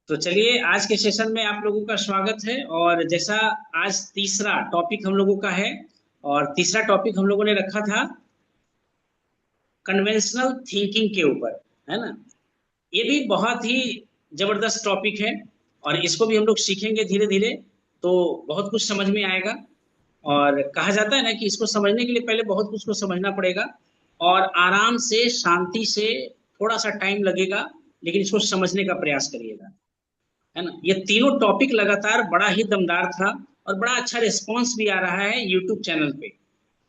तो चलिए आज के सेशन में आप लोगों का स्वागत है। और जैसा आज तीसरा टॉपिक हम लोगों का है, और तीसरा टॉपिक हम लोगों ने रखा था कन्वेंशनल थिंकिंग के ऊपर, है ना। ये भी बहुत ही जबरदस्त टॉपिक है, और इसको भी हम लोग सीखेंगे धीरे धीरे, तो बहुत कुछ समझ में आएगा। और कहा जाता है ना कि इसको समझने के लिए पहले बहुत कुछ को समझना पड़ेगा, और आराम से शांति से थोड़ा सा टाइम लगेगा, लेकिन इसको समझने का प्रयास करिएगा, है ना। ये तीनों टॉपिक लगातार बड़ा ही दमदार था, और बड़ा अच्छा रिस्पॉन्स भी आ रहा है यूट्यूब चैनल पे,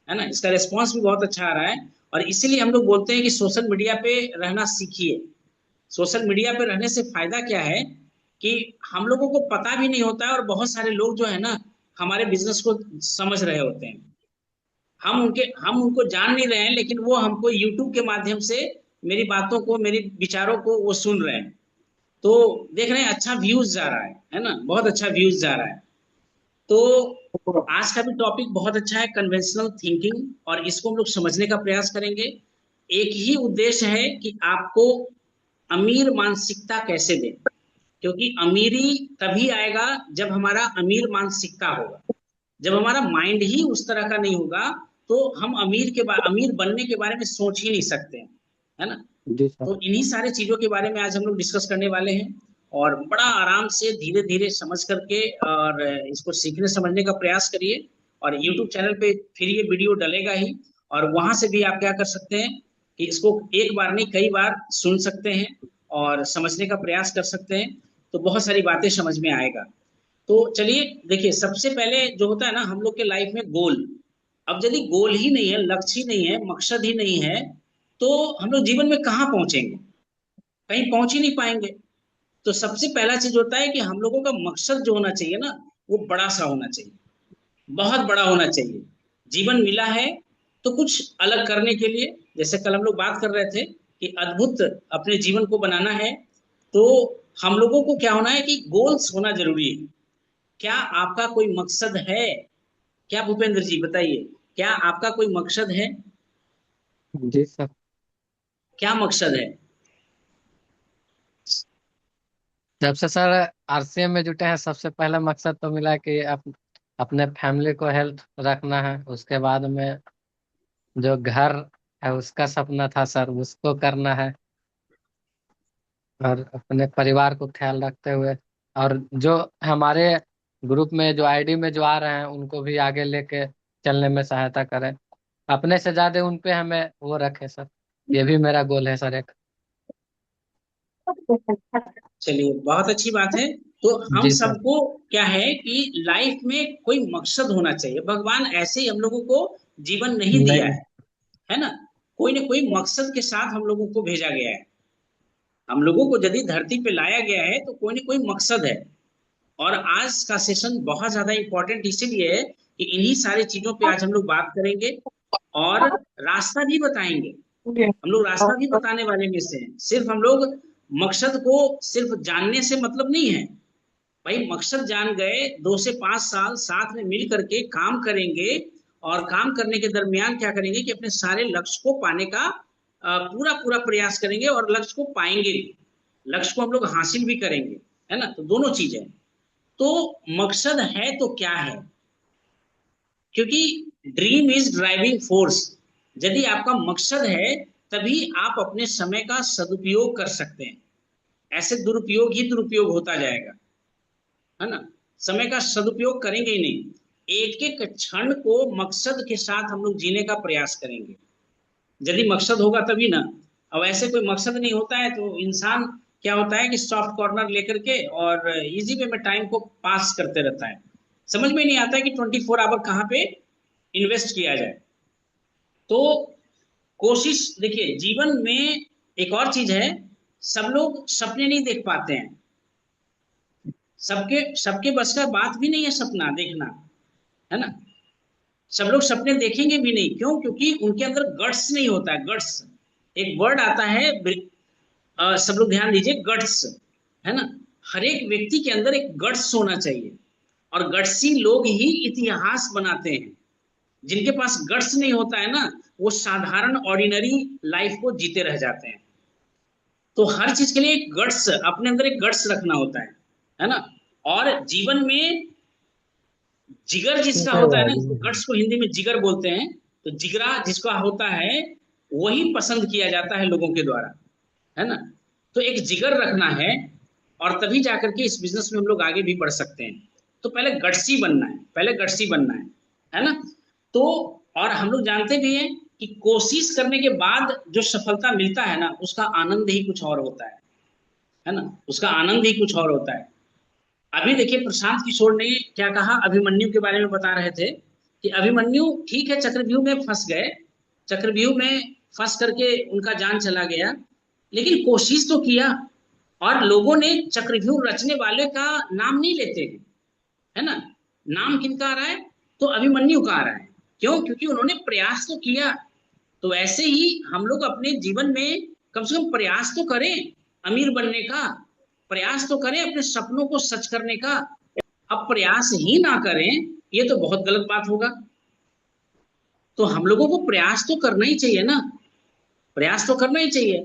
है ना। इसका रिस्पॉन्स भी बहुत अच्छा आ रहा है, और इसीलिए हम लोग बोलते हैं कि सोशल मीडिया पे रहना सीखिए। सोशल मीडिया पे रहने से फायदा क्या है कि हम लोगों को पता भी नहीं होता है, और बहुत सारे लोग जो है ना हमारे बिजनेस को समझ रहे होते हैं। हम उनको जान नहीं रहे हैं, लेकिन वो हमको यूट्यूब के माध्यम से मेरी बातों को, मेरी विचारों को वो सुन रहे हैं। तो देख रहे हैं अच्छा व्यूज जा रहा है ना, बहुत अच्छा व्यूज जा रहा है। तो आज का भी टॉपिक बहुत अच्छा है, कन्वेंशनल थिंकिंग, और इसको हम लोग समझने का प्रयास करेंगे। एक ही उद्देश्य है कि आपको अमीर मानसिकता कैसे दें, क्योंकि अमीरी तभी आएगा जब हमारा अमीर मानसिकता होगा। जब हमारा माइंड ही उस तरह का नहीं होगा, तो हम अमीर बनने के बारे में सोच ही नहीं सकते हैं, है ना। जी सर। तो इन्हीं सारे चीजों के बारे में आज हम लोग डिस्कस करने वाले हैं, और बड़ा आराम से धीरे धीरे समझ करके और इसको सीखने समझने का प्रयास करिए। और YouTube चैनल पे फिर ये वीडियो डलेगा ही, और वहां से भी आप क्या कर सकते हैं कि इसको एक बार नहीं कई बार सुन सकते हैं, और समझने का प्रयास कर सकते हैं। तो बहुत सारी बातें समझ में आएगा। तो चलिए देखिए, सबसे पहले जो होता है ना हम लोग के लाइफ में गोल। अब यदि गोल ही नहीं है, लक्ष्य ही नहीं है, मकसद ही नहीं है, तो हम लोग जीवन में कहाँ पहुंचेंगे? कहीं पहुंच ही नहीं पाएंगे। तो सबसे पहला चीज होता है कि हम लोगों का मकसद जो होना चाहिए ना, वो बड़ा सा होना चाहिए, बहुत बड़ा होना चाहिए। जीवन मिला है तो कुछ अलग करने के लिए, जैसे कल हम लोग बात कर रहे थे कि अद्भुत अपने जीवन को बनाना है, तो हम लोगों को क्या होना है कि गोल्स होना जरूरी है। क्या आपका कोई मकसद है? क्या भूपेंद्र जी बताइए, क्या आपका कोई मकसद है? जी सर। क्या मकसद है? जब से सर आरसीएम में जुटे हैं, सबसे पहला मकसद तो मिला कि अपने फैमिली को हेल्थ रखना है। उसके बाद में जो घर है उसका सपना था सर, उसको करना है। और अपने परिवार को ख्याल रखते हुए, और जो हमारे ग्रुप में जो आईडी में जो आ रहे हैं उनको भी आगे लेके चलने में सहायता करें। अपने से ज्यादा उन पे हमें वो रखे सर। ये भी मेरा गोल है सर एक। चलिए बहुत अच्छी बात है। तो हम जी सर। सबको क्या है कि लाइफ में कोई मकसद होना चाहिए। भगवान ऐसे ही हम लोगों को जीवन नहीं दिया नहीं। है ना। कोई ना कोई मकसद के साथ हम लोगों को भेजा गया है। हम लोगों को यदि धरती पे लाया गया है तो कोई ना कोई मकसद है। और आज का सेशन बहुत ज्यादा इंपॉर्टेंट इसीलिए है कि इन्हीं सारी चीजों पे आज हम लोग बात करेंगे, और रास्ता भी बताएंगे। हम लोग रास्ता भी बताने वाले में से हैं। सिर्फ हम लोग मकसद को सिर्फ जानने से मतलब नहीं है। भाई मकसद जान गए, 2 से 5 साल साथ में मिल करके काम करेंगे, और काम करने के दरमियान क्या करेंगे कि अपने सारे लक्ष्य को पाने का पूरा पूरा प्रयास करेंगे, और लक्ष्य को पाएंगे भी। लक्ष्य को हम लोग हासिल भी करेंगे, है ना। तो दोनों चीजें। तो मकसद है तो क्या है? क्योंकि ड्रीम इज ड्राइविंग फोर्स। यदि आपका मकसद है, तभी आप अपने समय का सदुपयोग कर सकते हैं। ऐसे दुरुपयोग ही दुरुपयोग होता जाएगा, है ना। समय का सदुपयोग करेंगे ही नहीं। एक एक क्षण को मकसद के साथ हम लोग जीने का प्रयास करेंगे। यदि मकसद होगा तभी ना। अब ऐसे कोई मकसद नहीं होता है तो इंसान क्या होता है कि सॉफ्ट कॉर्नर लेकर के और इजी वे में टाइम को पास करते रहता है। समझ में नहीं आता है कि 24 आवर कहाँ पे इन्वेस्ट किया जाए। तो कोशिश देखिए जीवन में। एक और चीज है, सब लोग सपने नहीं देख पाते हैं। सबके सबके बस का बात भी नहीं है सपना देखना, है ना। सब लोग सपने देखेंगे भी नहीं, क्यों? क्योंकि उनके अंदर गट्स नहीं होता है। गट्स एक वर्ड आता है, सब लोग ध्यान दीजिए, गट्स, है ना। हर एक व्यक्ति के अंदर एक गट्स होना चाहिए, और गट्सी लोग ही इतिहास बनाते हैं। जिनके पास गट्स नहीं होता है ना, वो साधारण ऑर्डिनरी लाइफ को जीते रह जाते हैं। तो हर चीज के लिए एक गट्स, अपने अंदर एक गट्स रखना होता है ना। और जीवन में जिगर जिसका सही होता है ना, बात इसको है। गट्स को हिंदी में जिगर बोलते हैं। तो जिगरा जिसका होता है वही पसंद किया जाता है लोगों के द्वारा, है ना। तो एक जिगर रखना है, और तभी जाकर के इस बिजनेस में हम लोग आगे भी बढ़ सकते हैं। तो पहले गट्सी बनना है, पहले गट्सी बनना है ना। तो और हम लोग जानते भी हैं कि कोशिश करने के बाद जो सफलता मिलता है ना, उसका आनंद ही कुछ और होता है ना, उसका आनंद ही कुछ और होता है। अभी देखिए प्रशांत किशोर ने क्या कहा, अभिमन्यु के बारे में बता रहे थे कि अभिमन्यु ठीक है चक्रव्यूह में फंस गए, चक्रव्यूह में फंस करके उनका जान चला गया, लेकिन कोशिश तो किया। और लोगों ने चक्रव्यूह रचने वाले का नाम नहीं लेते हैं, है ना। नाम किनका आ रहा है, तो अभिमन्यु का आ रहा है। क्यों? क्योंकि उन्होंने प्रयास तो किया। तो ऐसे ही हम लोग अपने जीवन में कम से कम प्रयास तो करें अमीर बनने का, प्रयास तो करें अपने सपनों को सच करने का। अब प्रयास ही ना करें, ये तो बहुत गलत बात होगा। तो हम लोगों को प्रयास तो करना ही चाहिए ना, प्रयास तो करना ही चाहिए।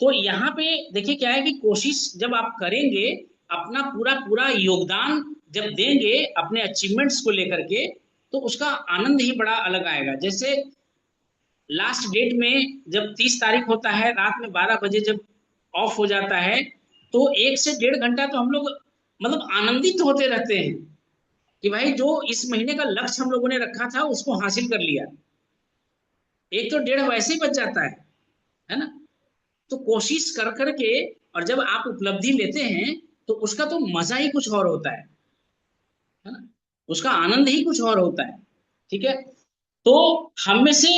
तो यहाँ पे देखिए क्या है कि कोशिश जब आप करेंगे, अपना पूरा पूरा योगदान जब देंगे अपने अचीवमेंट्स को लेकर के, तो उसका आनंद ही बड़ा अलग आएगा। जैसे लास्ट डेट में जब 30 तारीख होता है, रात में 12 बजे जब ऑफ हो जाता है, तो 1 से 1.5 घंटा तो हम लोग मतलब आनंदित होते रहते हैं कि भाई जो इस महीने का लक्ष्य हम लोगों ने रखा था उसको हासिल कर लिया। एक तो डेढ़ वैसे ही बच जाता है ना। तो कोशिश कर करके, और जब आप उपलब्धि लेते हैं तो उसका तो मजा ही कुछ और होता है ना, उसका आनंद ही कुछ और होता है। ठीक है। तो हम में से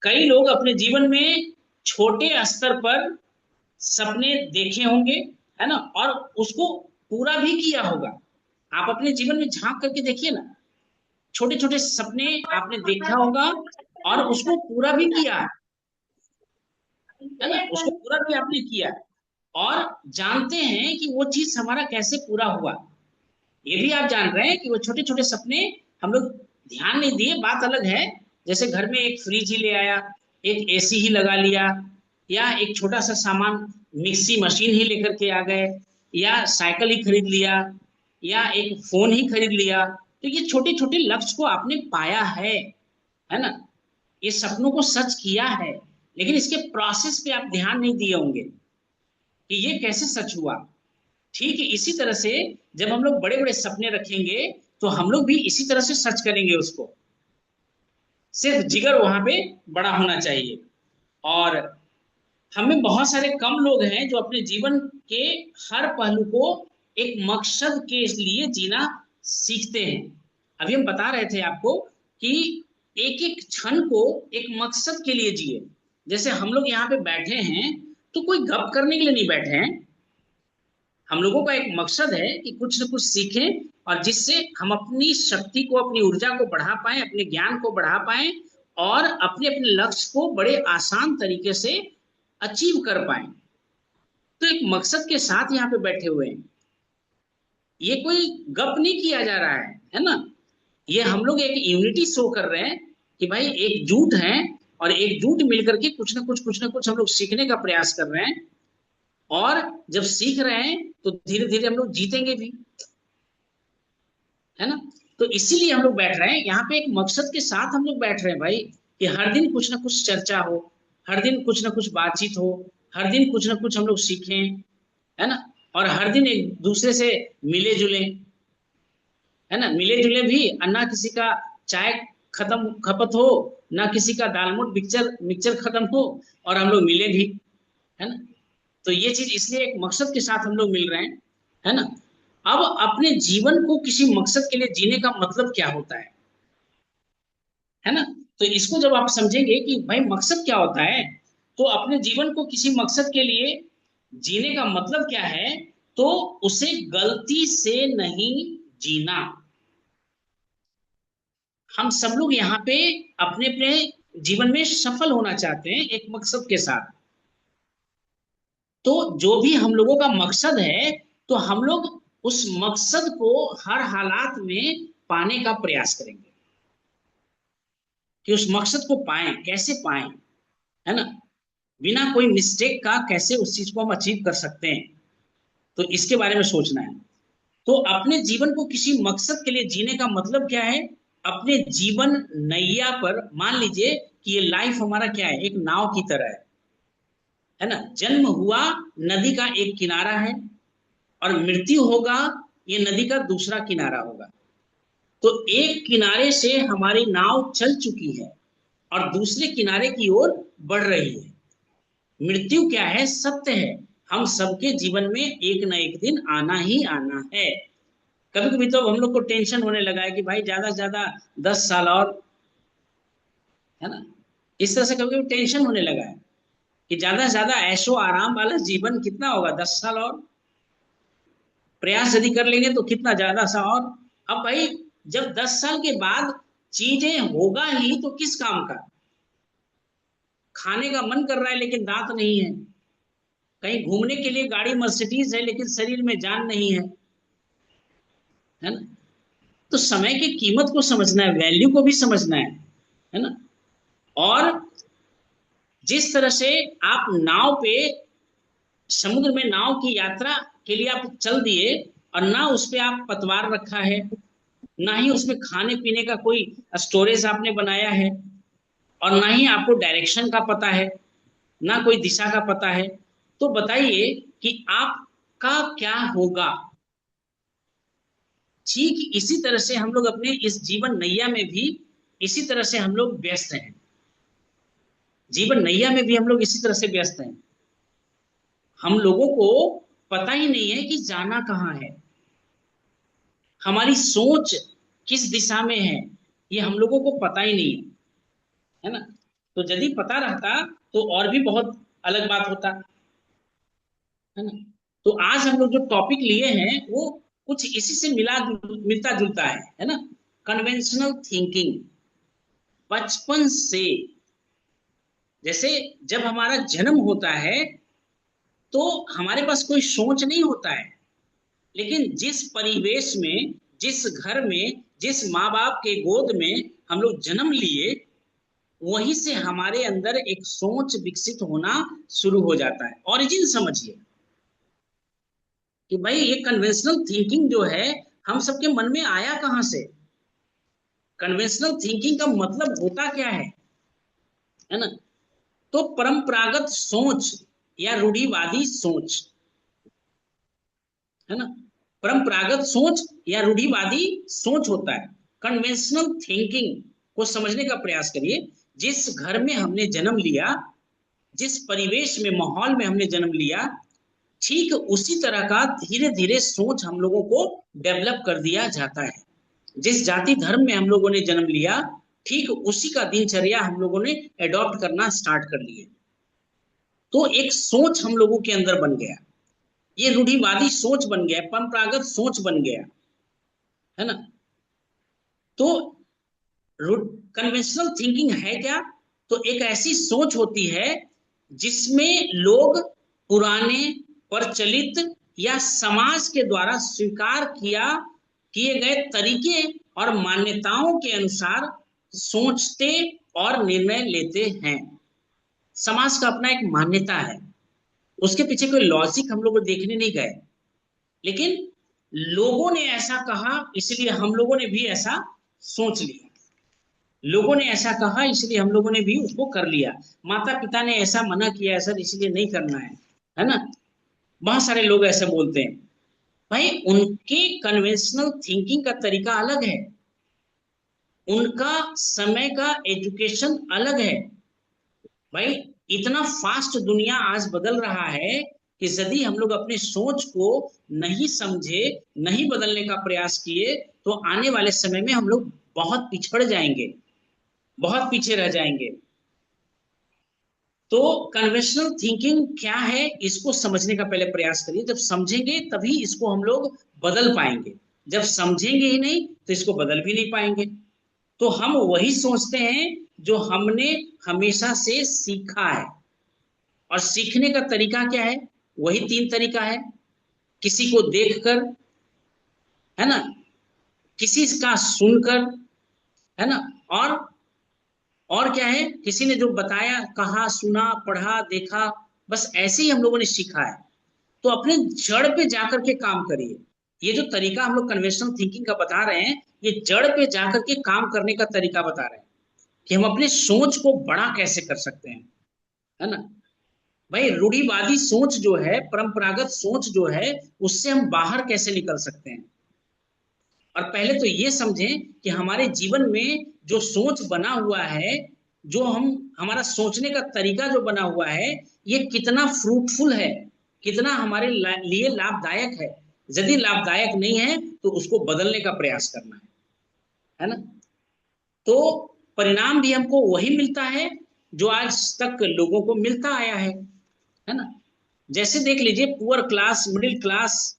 कई लोग अपने जीवन में छोटे स्तर पर सपने देखे होंगे, है ना, और उसको पूरा भी किया होगा। आप अपने जीवन में झांक करके देखिए ना, छोटे छोटे सपने आपने देखा होगा और उसको पूरा भी किया है ना, उसको पूरा भी आपने किया और जानते हैं कि वो चीज हमारा कैसे पूरा हुआ। ये भी आप जान रहे हैं कि वो छोटे छोटे सपने हम लोग ध्यान नहीं दिए, बात अलग है। जैसे घर में एक फ्रिज ही ले आया, एक एसी ही लगा लिया, या एक छोटा सा सामान मिक्सी मशीन ही लेकर के आ गए, या साइकिल ही खरीद लिया, या एक फोन ही खरीद लिया। तो ये छोटे छोटे लक्ष्य को आपने पाया है ना, ये सपनों को सच किया है। लेकिन इसके प्रोसेस पे आप ध्यान नहीं दिए होंगे कि ये कैसे सच हुआ। ठीक है, इसी तरह से जब हम लोग बड़े बड़े सपने रखेंगे तो हम लोग भी इसी तरह से सच करेंगे उसको। सिर्फ जिगर वहां पे बड़ा होना चाहिए। और हमें बहुत सारे कम लोग हैं जो अपने जीवन के हर पहलू को एक मकसद के लिए जीना सीखते हैं। अभी हम बता रहे थे आपको कि एक एक क्षण को एक मकसद के लिए जिए। जैसे हम लोग यहाँ पे बैठे हैं तो कोई गप करने के लिए नहीं बैठे हैं, हम लोगों का एक मकसद है कि कुछ न कुछ सीखें, और जिससे हम अपनी शक्ति को, अपनी ऊर्जा को बढ़ा पाए, अपने ज्ञान को बढ़ा पाए, और अपने अपने लक्ष्य को बड़े आसान तरीके से अचीव कर पाए। तो एक मकसद के साथ यहाँ पे बैठे हुए हैं, ये कोई गप नहीं किया जा रहा है ना। ये हम लोग एक यूनिटी शो कर रहे हैं कि भाई एकजुट हैं, और एकजुट मिलकर के कुछ ना कुछ हम लोग सीखने का प्रयास कर रहे हैं। और जब सीख रहे हैं तो धीरे धीरे हम लोग जीतेंगे भी, है ना। तो इसीलिए हम लोग बैठ रहे हैं यहाँ पे, एक मकसद के साथ हम लोग बैठ रहे हैं भाई, कि हर दिन कुछ ना कुछ चर्चा हो, हर दिन कुछ ना कुछ बातचीत हो, हर दिन कुछ ना कुछ हम लोग सीखें, है ना। और हर दिन एक दूसरे से मिले जुले, है ना, मिले जुले भी, और ना किसी का चाय खत्म खपत हो, ना किसी का दालमोट मिक्सचर मिक्सचर खत्म हो, और हम लोग मिले भी, है ना। तो ये चीज इसलिए एक मकसद के साथ हम लोग मिल रहे हैं, है ना। अब अपने जीवन को किसी मकसद के लिए जीने का मतलब क्या होता है ना। तो इसको जब आप समझेंगे कि भाई मकसद क्या होता है, तो अपने जीवन को किसी मकसद के लिए जीने का मतलब क्या है, तो उसे गलती से नहीं जीना। हम सब लोग यहाँ पे अपने अपने जीवन में सफल होना चाहते हैं एक मकसद के साथ। तो जो भी हम लोगों का मकसद है, तो हम लोग उस मकसद को हर हालात में पाने का प्रयास करेंगे, कि उस मकसद को पाएं, कैसे पाएं, है ना। बिना कोई मिस्टेक का कैसे उस चीज को हम अचीव कर सकते हैं, तो इसके बारे में सोचना है। तो अपने जीवन को किसी मकसद के लिए जीने का मतलब क्या है? अपने जीवन नैया पर, मान लीजिए कि ये लाइफ हमारा क्या है, एक नाव की तरह है ना। जन्म हुआ, नदी का एक किनारा है, और मृत्यु होगा, ये नदी का दूसरा किनारा होगा। तो एक किनारे से हमारी नाव चल चुकी है और दूसरे किनारे की ओर बढ़ रही है। मृत्यु क्या है? सत्य है। हम सबके जीवन में एक ना एक दिन आना ही आना है। कभी कभी तो हम लोग को टेंशन होने लगा है कि भाई ज्यादा से ज्यादा 10 साल और, है ना। इस तरह से कभी कभी टेंशन होने लगा है कि ज्यादा से ज्यादा ऐशो आराम वाला जीवन कितना होगा, 10 साल और। प्रयास यदि कर लेंगे तो कितना ज्यादा सा और। अब भाई, जब 10 साल के बाद चीजें होगा ही तो किस काम का? खाने का मन कर रहा है लेकिन दांत नहीं है, कहीं घूमने के लिए गाड़ी मर्सिडीज है लेकिन शरीर में जान नहीं है ना। तो समय की कीमत को समझना है, वैल्यू को भी समझना है ना। और जिस तरह से आप नाव पे, समुद्र में नाव की यात्रा के लिए आप चल दिए, और ना उस पे आप पतवार रखा है, ना ही उसमें खाने पीने का कोई स्टोरेज आपने बनाया है, और ना ही आपको डायरेक्शन का पता है, ना कोई दिशा का पता है, तो बताइए कि आपका क्या होगा? ठीक इसी तरह से हम लोग अपने इस जीवन नैया में भी इसी तरह से हम लोग व्यस्त हैं। जीवन नैया में भी हम लोग इसी तरह से व्यस्त हैं। हम लोगों को पता ही नहीं है कि जाना कहाँ है, हमारी सोच किस दिशा में है, ये हम लोगों को पता ही नहीं है ना। तो यदि पता रहता तो और भी बहुत अलग बात होता, है ना। तो आज हम लोग जो टॉपिक लिए हैं वो कुछ इसी से मिलता जुलता है ना। Conventional thinking. बचपन से, जैसे जब हमारा जन्म होता है तो हमारे पास कोई सोच नहीं होता है, लेकिन जिस परिवेश में, जिस घर में, जिस माँ बाप के गोद में हम लोग जन्म लिए, वहीं से हमारे अंदर एक सोच विकसित होना शुरू हो जाता है। ओरिजिन समझिए कि भाई ये कन्वेंशनल थिंकिंग जो है, हम सबके मन में आया कहां से? कन्वेंशनल थिंकिंग का मतलब होता क्या है ना। तो परंपरागत सोच या रूढ़िवादी सोच, है ना। परंपरागत सोच या रूढ़िवादी सोच होता है। कन्वेंशनल थिंकिंग को समझने का प्रयास करिए। जिस घर में हमने जन्म लिया, जिस परिवेश में, माहौल में हमने जन्म लिया, ठीक उसी तरह का धीरे धीरे सोच हम लोगों को डेवलप कर दिया जाता है। जिस जाति धर्म में हम लोगों ने जन्म लिया, ठीक उसी का दिनचर्या हम लोगों ने एडॉप्ट करना स्टार्ट कर लिए। तो एक सोच हम लोगों के अंदर बन गया, ये रूढ़िवादी सोच बन गया, परंपरागत सोच बन गया, है ना। तो कन्वेंशनल थिंकिंग है क्या? तो एक ऐसी सोच होती है जिसमें लोग पुराने, प्रचलित या समाज के द्वारा स्वीकार किए गए तरीके और मान्यताओं के अनुसार सोचते और निर्णय लेते हैं। समाज का अपना एक मान्यता है, उसके पीछे कोई लॉजिक हम लोग देखने नहीं गए, लेकिन लोगों ने ऐसा कहा इसलिए हम लोगों ने भी ऐसा सोच लिया। लोगों ने ऐसा कहा इसलिए हम लोगों ने भी उसको कर लिया। माता पिता ने ऐसा मना किया है सर, इसलिए नहीं करना है ना। बहुत सारे लोग ऐसे बोलते हैं। भाई, उनके कन्वेंशनल थिंकिंग का तरीका अलग है, उनका समय का एजुकेशन अलग है। भाई, इतना फास्ट दुनिया आज बदल रहा है कि यदि हम लोग अपने सोच को नहीं समझे, नहीं बदलने का प्रयास किए, तो आने वाले समय में हम लोग बहुत पिछड़ जाएंगे, बहुत पीछे रह जाएंगे। तो कन्वेंशनल थिंकिंग क्या है, इसको समझने का पहले प्रयास करिए। जब समझेंगे तभी इसको हम लोग बदल पाएंगे, जब समझेंगे ही नहीं तो इसको बदल भी नहीं पाएंगे। तो हम वही सोचते हैं जो हमने हमेशा से सीखा है। और सीखने का तरीका क्या है? वही 3 तरीका है। किसी को देखकर, है ना, किसी का सुनकर, है ना, और और क्या है, किसी ने जो बताया, कहा, सुना, पढ़ा, देखा, बस ऐसे ही हम लोगों ने सीखा है। तो अपने जड़ पे जाकर के काम करिए। ये जो तरीका हम लोग कन्वेंशनल थिंकिंग का बता रहे हैं, ये जड़ पे जाकर के काम करने का तरीका बता रहे हैं कि हम अपने सोच को बड़ा कैसे कर सकते हैं, है ना। भाई रूढ़िवादी सोच जो है, परंपरागत सोच जो है, उससे हम बाहर कैसे निकल सकते हैं। और पहले तो ये समझें कि हमारे जीवन में जो सोच बना हुआ है, जो हम हमारा सोचने का तरीका जो बना हुआ है, ये कितना फ्रूटफुल है, कितना हमारे लिए लाभदायक है। यदि लाभदायक नहीं है तो उसको बदलने का प्रयास करना है ना। तो परिणाम भी हमको वही मिलता है जो आज तक लोगों को मिलता आया है ना। जैसे देख लीजिए, पुअर क्लास, मिडिल क्लास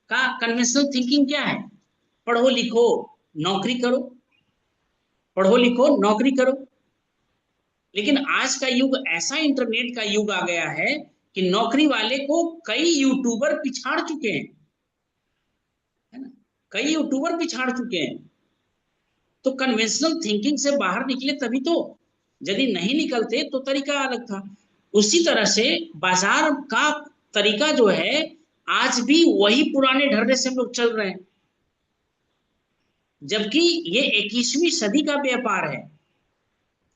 का कन्वेंशनल थिंकिंग क्या है? पढ़ो लिखो, नौकरी करो, पढ़ो लिखो, नौकरी करो। लेकिन आज का युग ऐसा इंटरनेट का युग आ गया है कि नौकरी वाले को कई यूट्यूबर पिछाड़ चुके हैं, है ना। कई यूट्यूबर पिछाड़ चुके हैं। तो कन्वेंशनल थिंकिंग से बाहर निकले तभी तो, यदि नहीं निकलते तो तरीका अलग था। उसी तरह से बाजार का तरीका जो है, आज भी वही पुराने ढर्रे से हम लोग चल रहे हैं, जबकि ये 21वीं सदी का व्यापार है।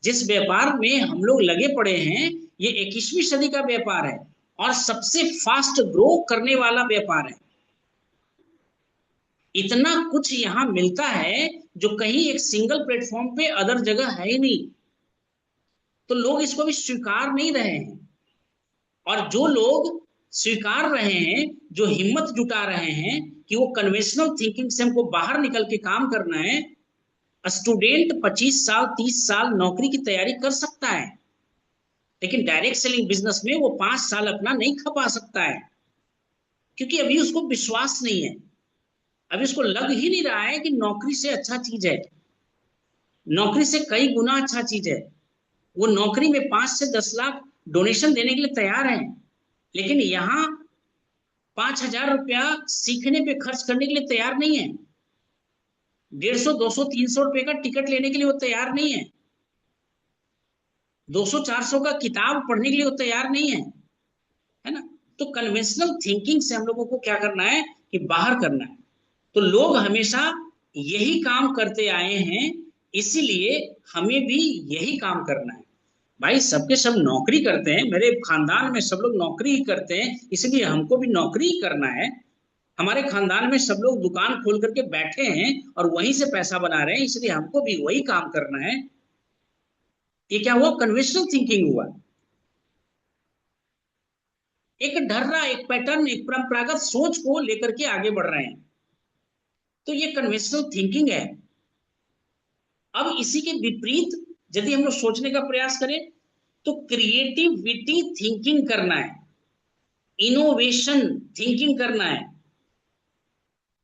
जिस व्यापार में हम लोग लगे पड़े हैं, ये 21वीं सदी का व्यापार है और सबसे फास्ट ग्रो करने वाला व्यापार है। इतना कुछ यहाँ मिलता है जो कहीं एक सिंगल प्लेटफॉर्म पे अदर जगह है ही नहीं। तो लोग इसको भी स्वीकार नहीं रहे हैं। और जो लोग स्वीकार रहे हैं, जो हिम्मत जुटा रहे हैं कि वो कन्वेंशनल थिंकिंग से हमको बाहर निकल के काम करना है। स्टूडेंट 25 साल 30 साल नौकरी की तैयारी कर सकता है, लेकिन डायरेक्ट सेलिंग बिजनेस में वो 5 साल अपना नहीं खपा सकता है, क्योंकि अभी उसको विश्वास नहीं है। अभी उसको लग ही नहीं रहा है कि नौकरी से अच्छा चीज है, नौकरी से कई गुना अच्छा चीज है। वो नौकरी में 5 से 10 लाख डोनेशन देने के लिए तैयार है, लेकिन यहाँ 5,000 रुपया सीखने पे खर्च करने के लिए तैयार नहीं है। 150 200 300 रुपए का टिकट लेने के लिए वो तैयार नहीं है। 200 400 का किताब पढ़ने के लिए वो तैयार नहीं है ना। तो कन्वेंशनल थिंकिंग से हम लोगों को क्या करना है कि बाहर करना है। तो लोग हमेशा यही काम करते आए हैं, इसीलिए हमें भी यही काम करना है। भाई सबके सब नौकरी करते हैं, मेरे खानदान में सब लोग नौकरी ही करते हैं, इसलिए हमको भी नौकरी ही करना है। हमारे खानदान में सब लोग दुकान खोल करके बैठे हैं और वहीं से पैसा बना रहे हैं, इसलिए हमको भी वही काम करना है। ये क्या हुआ? कन्वेंशनल थिंकिंग हुआ। एक ढर्रा, एक पैटर्न, एक परंपरागत सोच को लेकर के आगे बढ़ रहे हैं, तो ये कन्वेंशनल थिंकिंग है। अब इसी के विपरीत यदि हम लोग सोचने का प्रयास करें, तो क्रिएटिविटी थिंकिंग करना है, इनोवेशन थिंकिंग करना है,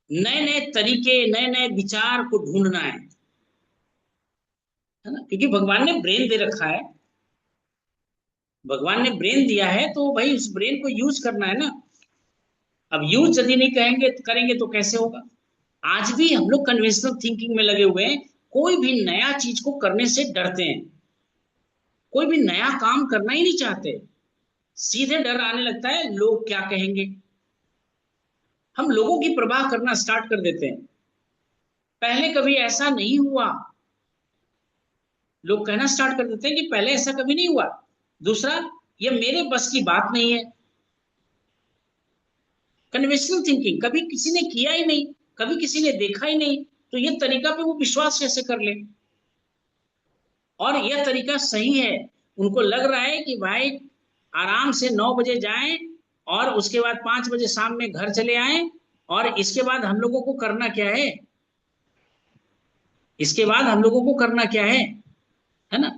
नए नए तरीके, नए नए विचार को ढूंढना है ना। क्योंकि भगवान ने ब्रेन दे रखा है, भगवान ने ब्रेन दिया है, तो भाई उस ब्रेन को यूज करना है ना। अब यूज यदि नहीं कहेंगे करेंगे तो कैसे होगा। आज भी हम लोग कन्वेंशनल थिंकिंग में लगे हुए हैं, कोई भी नया चीज को करने से डरते हैं, कोई भी नया काम करना ही नहीं चाहते। सीधे डर आने लगता है, लोग क्या कहेंगे। हम लोगों की परवाह करना स्टार्ट कर देते हैं। पहले कभी ऐसा नहीं हुआ, लोग कहना स्टार्ट कर देते हैं कि पहले ऐसा कभी नहीं हुआ। दूसरा, ये मेरे बस की बात नहीं है। कन्वेंशनल थिंकिंग, कभी किसी ने किया ही नहीं, कभी किसी ने देखा ही नहीं, तो ये तरीका पे वो विश्वास कैसे कर ले। और यह तरीका सही है, उनको लग रहा है कि भाई आराम से 9 बजे जाएं और उसके बाद 5 बजे शाम में घर चले आएं, और इसके बाद हम लोगों को करना क्या है, इसके बाद हम लोगों को करना क्या है ना।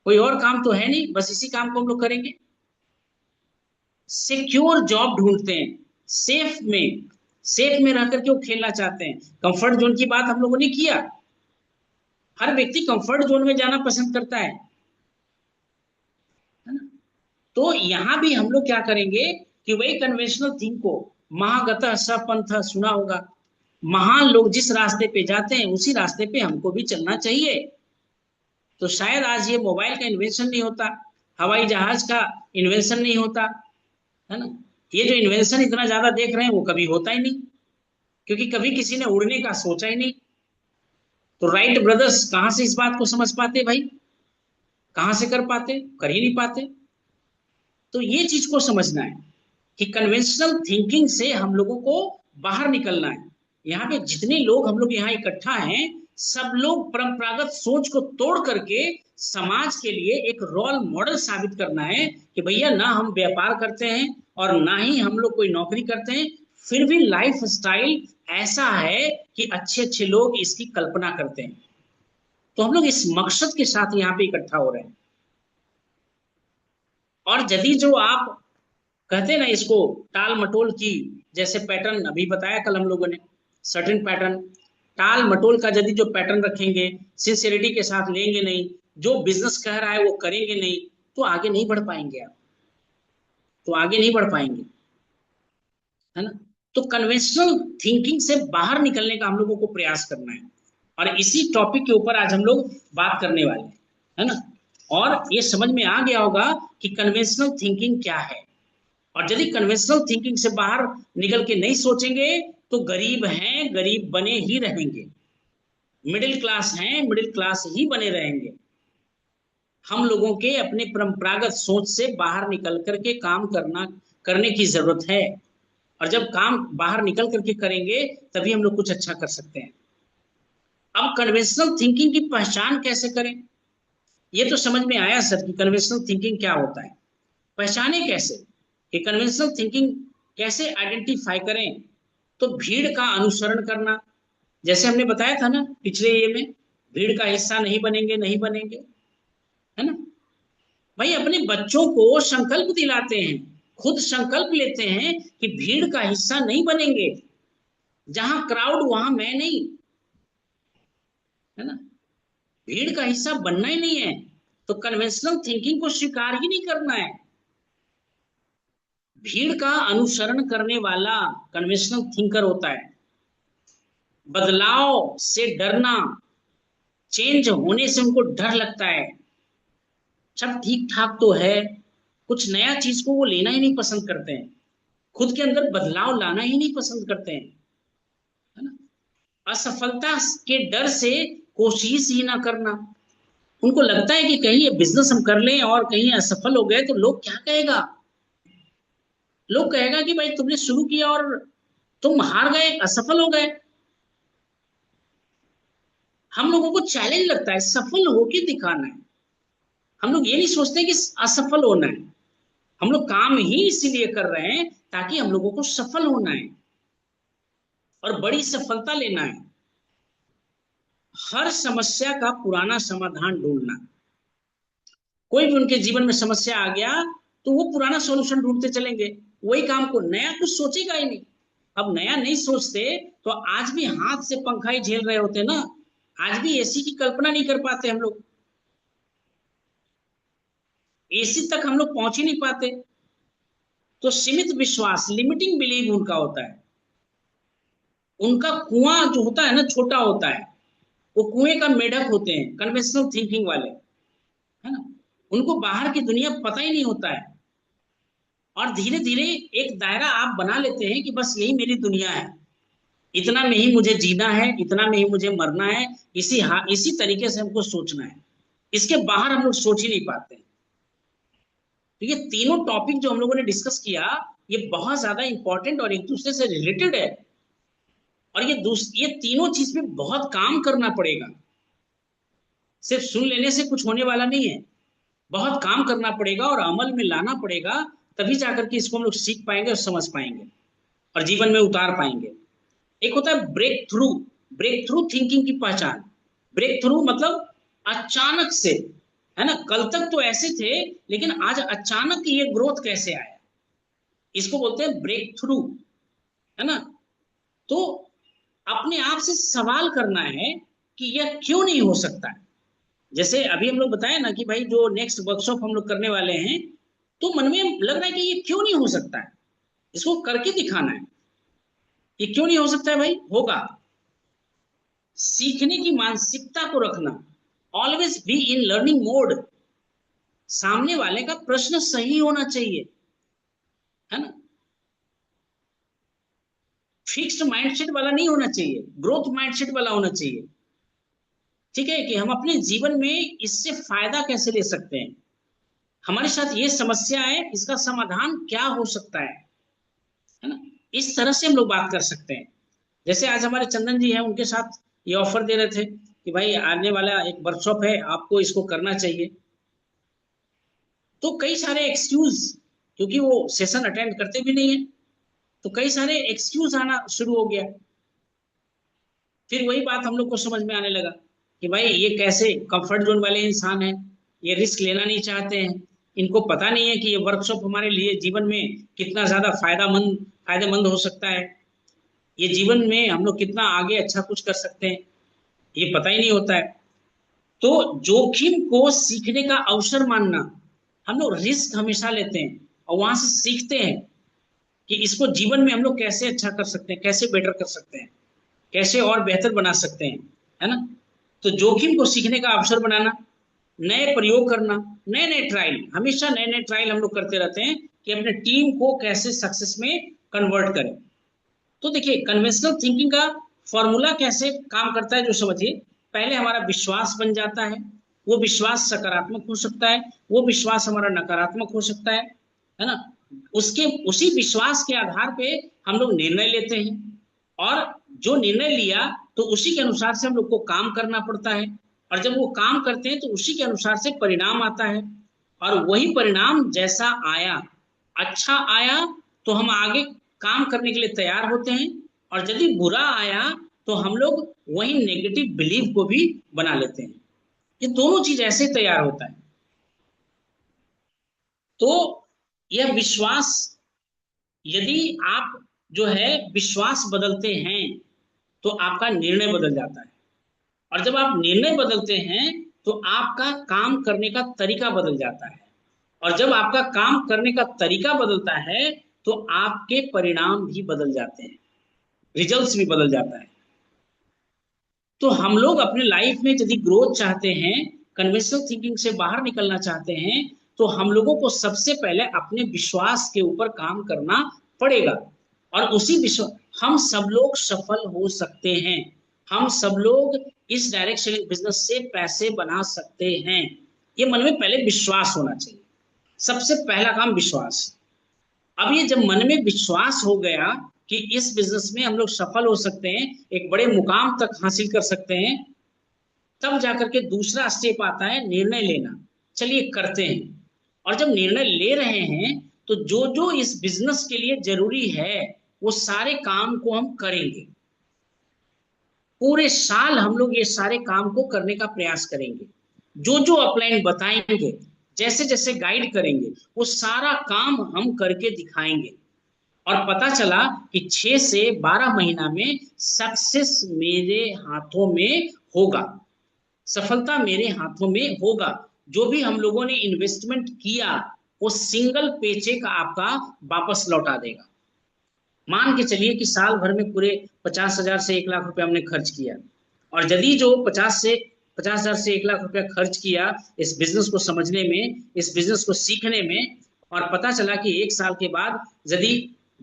कोई और काम तो है नहीं, बस इसी काम को हम लोग करेंगे। सिक्योर जॉब ढूंढते हैं, सेफ में रह करके वो खेलना चाहते हैं। कंफर्ट जोन की बात हम लोगों ने किया, हर व्यक्ति कंफर्ट जोन में जाना पसंद करता है ना। तो यहां भी हम लोग क्या करेंगे कि वही कन्वेंशनल थिंग को, महागतः सपंथ सुना होगा, महान लोग जिस रास्ते पे जाते हैं उसी रास्ते पे हमको भी चलना चाहिए। तो शायद आज ये मोबाइल का इन्वेंशन नहीं होता, हवाई जहाज का इन्वेंशन नहीं होता, है ना। ये जो इन्वेंशन इतना ज्यादा देख रहे हैं वो कभी होता ही नहीं, क्योंकि कभी किसी ने उड़ने का सोचा ही नहीं। तो राइट ब्रदर्स कहां से इस बात को समझ पाते भाई, कहां से कर पाते, कर ही नहीं पाते। तो ये चीज को समझना है कि कन्वेंशनल थिंकिंग से हम लोगों को बाहर निकलना है। यहाँ पे जितने लोग हम लोग यहाँ इकट्ठा हैं, सब लोग परंपरागत सोच को तोड़ करके समाज के लिए एक रोल मॉडल साबित करना है कि भैया ना हम व्यापार करते हैं और ना ही हम लोग कोई नौकरी करते हैं, फिर भी लाइफ स्टाइल ऐसा है कि अच्छे अच्छे लोग इसकी कल्पना करते हैं। तो हम लोग इस मकसद के साथ यहाँ पे इकट्ठा हो रहे हैं। और यदि जो आप कहते हैं ना इसको टाल मटोल की, जैसे पैटर्न अभी बताया कल हम लोगों ने, सर्टेन पैटर्न, टाल मटोल का यदि जो पैटर्न रखेंगे, सिंसियरिटी के साथ लेंगे नहीं, जो बिजनेस कह रहा है वो करेंगे नहीं, तो आगे नहीं बढ़ पाएंगे आप, तो आगे नहीं बढ़ पाएंगे, है ना। तो कन्वेंशनल थिंकिंग से बाहर निकलने का हम लोगों को प्रयास करना है, और इसी टॉपिक के ऊपर आज हम लोग बात करने वाले हैं, है ना। और ये समझ में आ गया होगा कि कन्वेंशनल थिंकिंग क्या है। और यदि कन्वेंशनल थिंकिंग से बाहर निकल के नहीं सोचेंगे तो गरीब हैं, गरीब बने ही रहेंगे, मिडिल क्लास हैं, मिडिल क्लास ही बने रहेंगे। हम लोगों के अपने परंपरागत सोच से बाहर निकल करके काम करने की जरूरत है। और जब काम बाहर निकल करके करेंगे तभी हम लोग कुछ अच्छा कर सकते हैं। अब कन्वेंशनल थिंकिंग की पहचान कैसे करें, ये तो समझ में आया सर कि कन्वेंशनल थिंकिंग क्या होता है। पहचाने कैसे कि कन्वेंशनल थिंकिंग कैसे आइडेंटिफाई करें। तो भीड़ का अनुसरण करना, जैसे हमने बताया था ना पिछले ये में, भीड़ का हिस्सा नहीं बनेंगे, नहीं बनेंगे, है ना। भाई अपने बच्चों को संकल्प दिलाते हैं, खुद संकल्प लेते हैं कि भीड़ का हिस्सा नहीं बनेंगे, जहां क्राउड वहां मैं नहीं, है ना। भीड़ का हिस्सा बनना ही नहीं है, तो कन्वेंशनल थिंकिंग को स्वीकार ही नहीं करना है। भीड़ का अनुसरण करने वाला कन्वेंशनल थिंकर होता है। बदलाव से डरना, चेंज होने से उनको डर लगता है। सब ठीक ठाक तो है, कुछ नया चीज को वो लेना ही नहीं पसंद करते हैं, खुद के अंदर बदलाव लाना ही नहीं पसंद करते हैं, है ना। असफलता के डर से कोशिश ही ना करना, उनको लगता है कि कहीं ये बिजनेस हम कर लें और कहीं असफल हो गए तो लोग क्या कहेगा, लोग कहेगा कि भाई तुमने शुरू किया और तुम हार गए, असफल हो गए। हम लोगों को चैलेंज लगता है, सफल होके दिखाना है। हम लोग ये नहीं सोचते कि असफल होना है। हम लोग काम ही इसीलिए कर रहे हैं ताकि हम लोगों को सफल होना है और बड़ी सफलता लेना है। हर समस्या का पुराना समाधान ढूंढना, कोई भी उनके जीवन में समस्या आ गया तो वो पुराना सॉल्यूशन ढूंढते चलेंगे, वही काम को, नया कुछ सोचेगा ही नहीं। अब नया नहीं सोचते तो आज भी हाथ से पंखा ही झेल रहे होते ना, आज भी एसी की कल्पना नहीं कर पाते हम लोग, एसी तक हम लोग पहुंच ही नहीं पाते। तो सीमित विश्वास, लिमिटिंग बिलीव उनका होता है। उनका कुआं जो होता है ना छोटा होता है, वो कुएं का मेढक होते हैं कन्वेंशनल थिंकिंग वाले, है ना। उनको बाहर की दुनिया पता ही नहीं होता है, और धीरे धीरे एक दायरा आप बना लेते हैं कि बस यही मेरी दुनिया है, इतना में ही मुझे जीना है, इतना में ही मुझे मरना है, इसी तरीके से हमको सोचना है। इसके बाहर हम लोग सोच ही नहीं पाते हैं। तो ये तीनों टॉपिक जो हम लोगों ने डिस्कस किया, ये बहुत ज्यादा इंपॉर्टेंट और एक दूसरे से रिलेटेड है। और ये तीनों चीज पे बहुत काम करना पड़ेगा, सिर्फ सुन लेने से कुछ होने वाला नहीं है। बहुत काम करना पड़ेगा और अमल में लाना पड़ेगा, तभी जाकर के इसको हम लोग सीख पाएंगे और समझ पाएंगे और जीवन में उतार पाएंगे। एक होता है breakthrough, breakthrough thinking की पहचान। ब्रेक थ्रू मतलब अचानक से, है ना, कल तक तो ऐसे थे लेकिन आज अचानक ये ग्रोथ कैसे आया, इसको बोलते हैं ब्रेक थ्रू, है ना। तो अपने आप से सवाल करना है कि यह क्यों नहीं हो सकता है। जैसे अभी हम लोग बताए ना कि भाई जो नेक्स्ट वर्कशॉप हम लोग करने वाले हैं, तो मन में लग रहा है कि ये क्यों नहीं हो सकता है, इसको करके दिखाना है। ये क्यों नहीं हो सकता है भाई, होगा। सीखने की मानसिकता को रखना always be in learning mode. सामने वाले का प्रश्न सही होना चाहिए, है ना। फिक्स्ड माइंडसेट वाला नहीं होना चाहिए, ग्रोथ माइंडसेट वाला होना चाहिए। ठीक है, कि हम अपने जीवन में इससे फायदा कैसे ले सकते हैं, हमारे साथ ये समस्या है, इसका समाधान क्या हो सकता है ना। इस तरह से हम लोग बात कर सकते हैं। जैसे आज हमारे चंदन जी हैं, उनके साथ ये ऑफर दे रहे थे कि भाई आने वाला एक वर्कशॉप है, आपको इसको करना चाहिए। तो कई सारे एक्सक्यूज, क्योंकि वो सेशन अटेंड करते भी नहीं है, तो कई सारे एक्सक्यूज आना शुरू हो गया। फिर वही बात हम लोग को समझ में आने लगा कि भाई ये कैसे कंफर्ट जोन वाले इंसान हैं, ये रिस्क लेना नहीं चाहते हैं, इनको पता नहीं है कि ये वर्कशॉप हमारे लिए जीवन में कितना ज्यादा फायदेमंद हो सकता है, ये जीवन में हम लोग कितना आगे अच्छा कुछ कर सकते हैं, ये पता ही नहीं होता है। तो जोखिम को सीखने का अवसर मानना, हम लोग रिस्क हमेशा लेते हैं और वहां से सीखते हैं कि इसको जीवन में हम लोग कैसे अच्छा कर सकते हैं, कैसे बेटर कर सकते हैं, कैसे और बेहतर बना सकते हैं, है ना। तो जोखिम को सीखने का अवसर बनाना, नए प्रयोग करना, नए नए ट्रायल, हमेशा नए नए ट्रायल हम लोग करते रहते हैं कि अपने टीम को कैसे सक्सेस में कन्वर्ट करें। तो देखिए कन्वेंशनल थिंकिंग का फॉर्मूला कैसे काम करता है जो समझिए। पहले हमारा विश्वास बन जाता है, वो विश्वास सकारात्मक हो सकता है, वो विश्वास हमारा नकारात्मक हो सकता है ना। उसके उसी विश्वास के आधार पे हम लोग निर्णय लेते हैं, और जो निर्णय लिया तो उसी के अनुसार से हम लोग को काम करना पड़ता है, और जब वो काम करते हैं तो उसी के अनुसार से परिणाम आता है, और वही परिणाम जैसा आया, अच्छा आया तो हम आगे काम करने के लिए तैयार होते हैं, और यदि बुरा आया तो हम लोग वही नेगेटिव बिलीफ को भी बना लेते हैं। ये दोनों चीज ऐसे तैयार होता है। तो यह विश्वास, यदि आप जो है विश्वास बदलते हैं तो आपका निर्णय बदल जाता है, और जब आप निर्णय बदलते हैं तो आपका काम करने का तरीका बदल जाता है, और जब आपका काम करने का तरीका बदलता है तो आपके परिणाम भी बदल जाते हैं, रिजल्ट्स भी बदल जाता है। तो हम लोग अपने लाइफ में यदि ग्रोथ चाहते हैं, कन्वेंशनल थिंकिंग से बाहर निकलना चाहते हैं, तो हम लोगों को सबसे पहले अपने विश्वास के ऊपर काम करना पड़ेगा, और उसी विश्वास, हम सब लोग सफल हो सकते हैं, हम सब लोग इस डायरेक्ट सेलिंग बिजनेस से पैसे बना सकते हैं। ये मन में पहले विश्वास होना चाहिए, सबसे पहला काम विश्वास। अब ये जब मन में विश्वास हो गया कि इस बिजनेस में हम लोग सफल हो सकते हैं, एक बड़े मुकाम तक हासिल कर सकते हैं, तब जाकर के दूसरा स्टेप आता है निर्णय लेना। चलिए करते हैं। और जब निर्णय ले रहे हैं तो जो जो इस बिजनेस के लिए जरूरी है वो सारे काम को हम करेंगे, पूरे साल हम लोग ये सारे काम को करने का प्रयास करेंगे, जो जो अपलाइन बताएंगे, जैसे जैसे गाइड करेंगे, वो सारा काम हम करके दिखाएंगे, और पता चला कि 6 से 12 महीना में सक्सेस मेरे हाथों में होगा, सफलता मेरे हाथों में होगा। जो भी हम लोगों ने इन्वेस्टमेंट किया वो सिंगल पेचेक आपका वापस लौटा देगा। मान के चलिए कि साल भर में पूरे 50,000 से 1 लाख रुपए हमने खर्च किया, और यदि जो 50,000 से 1 लाख रुपया खर्च किया इस बिजनेस को समझने में, इस बिजनेस को सीखने में, और पता चला कि 1 साल के बाद यदि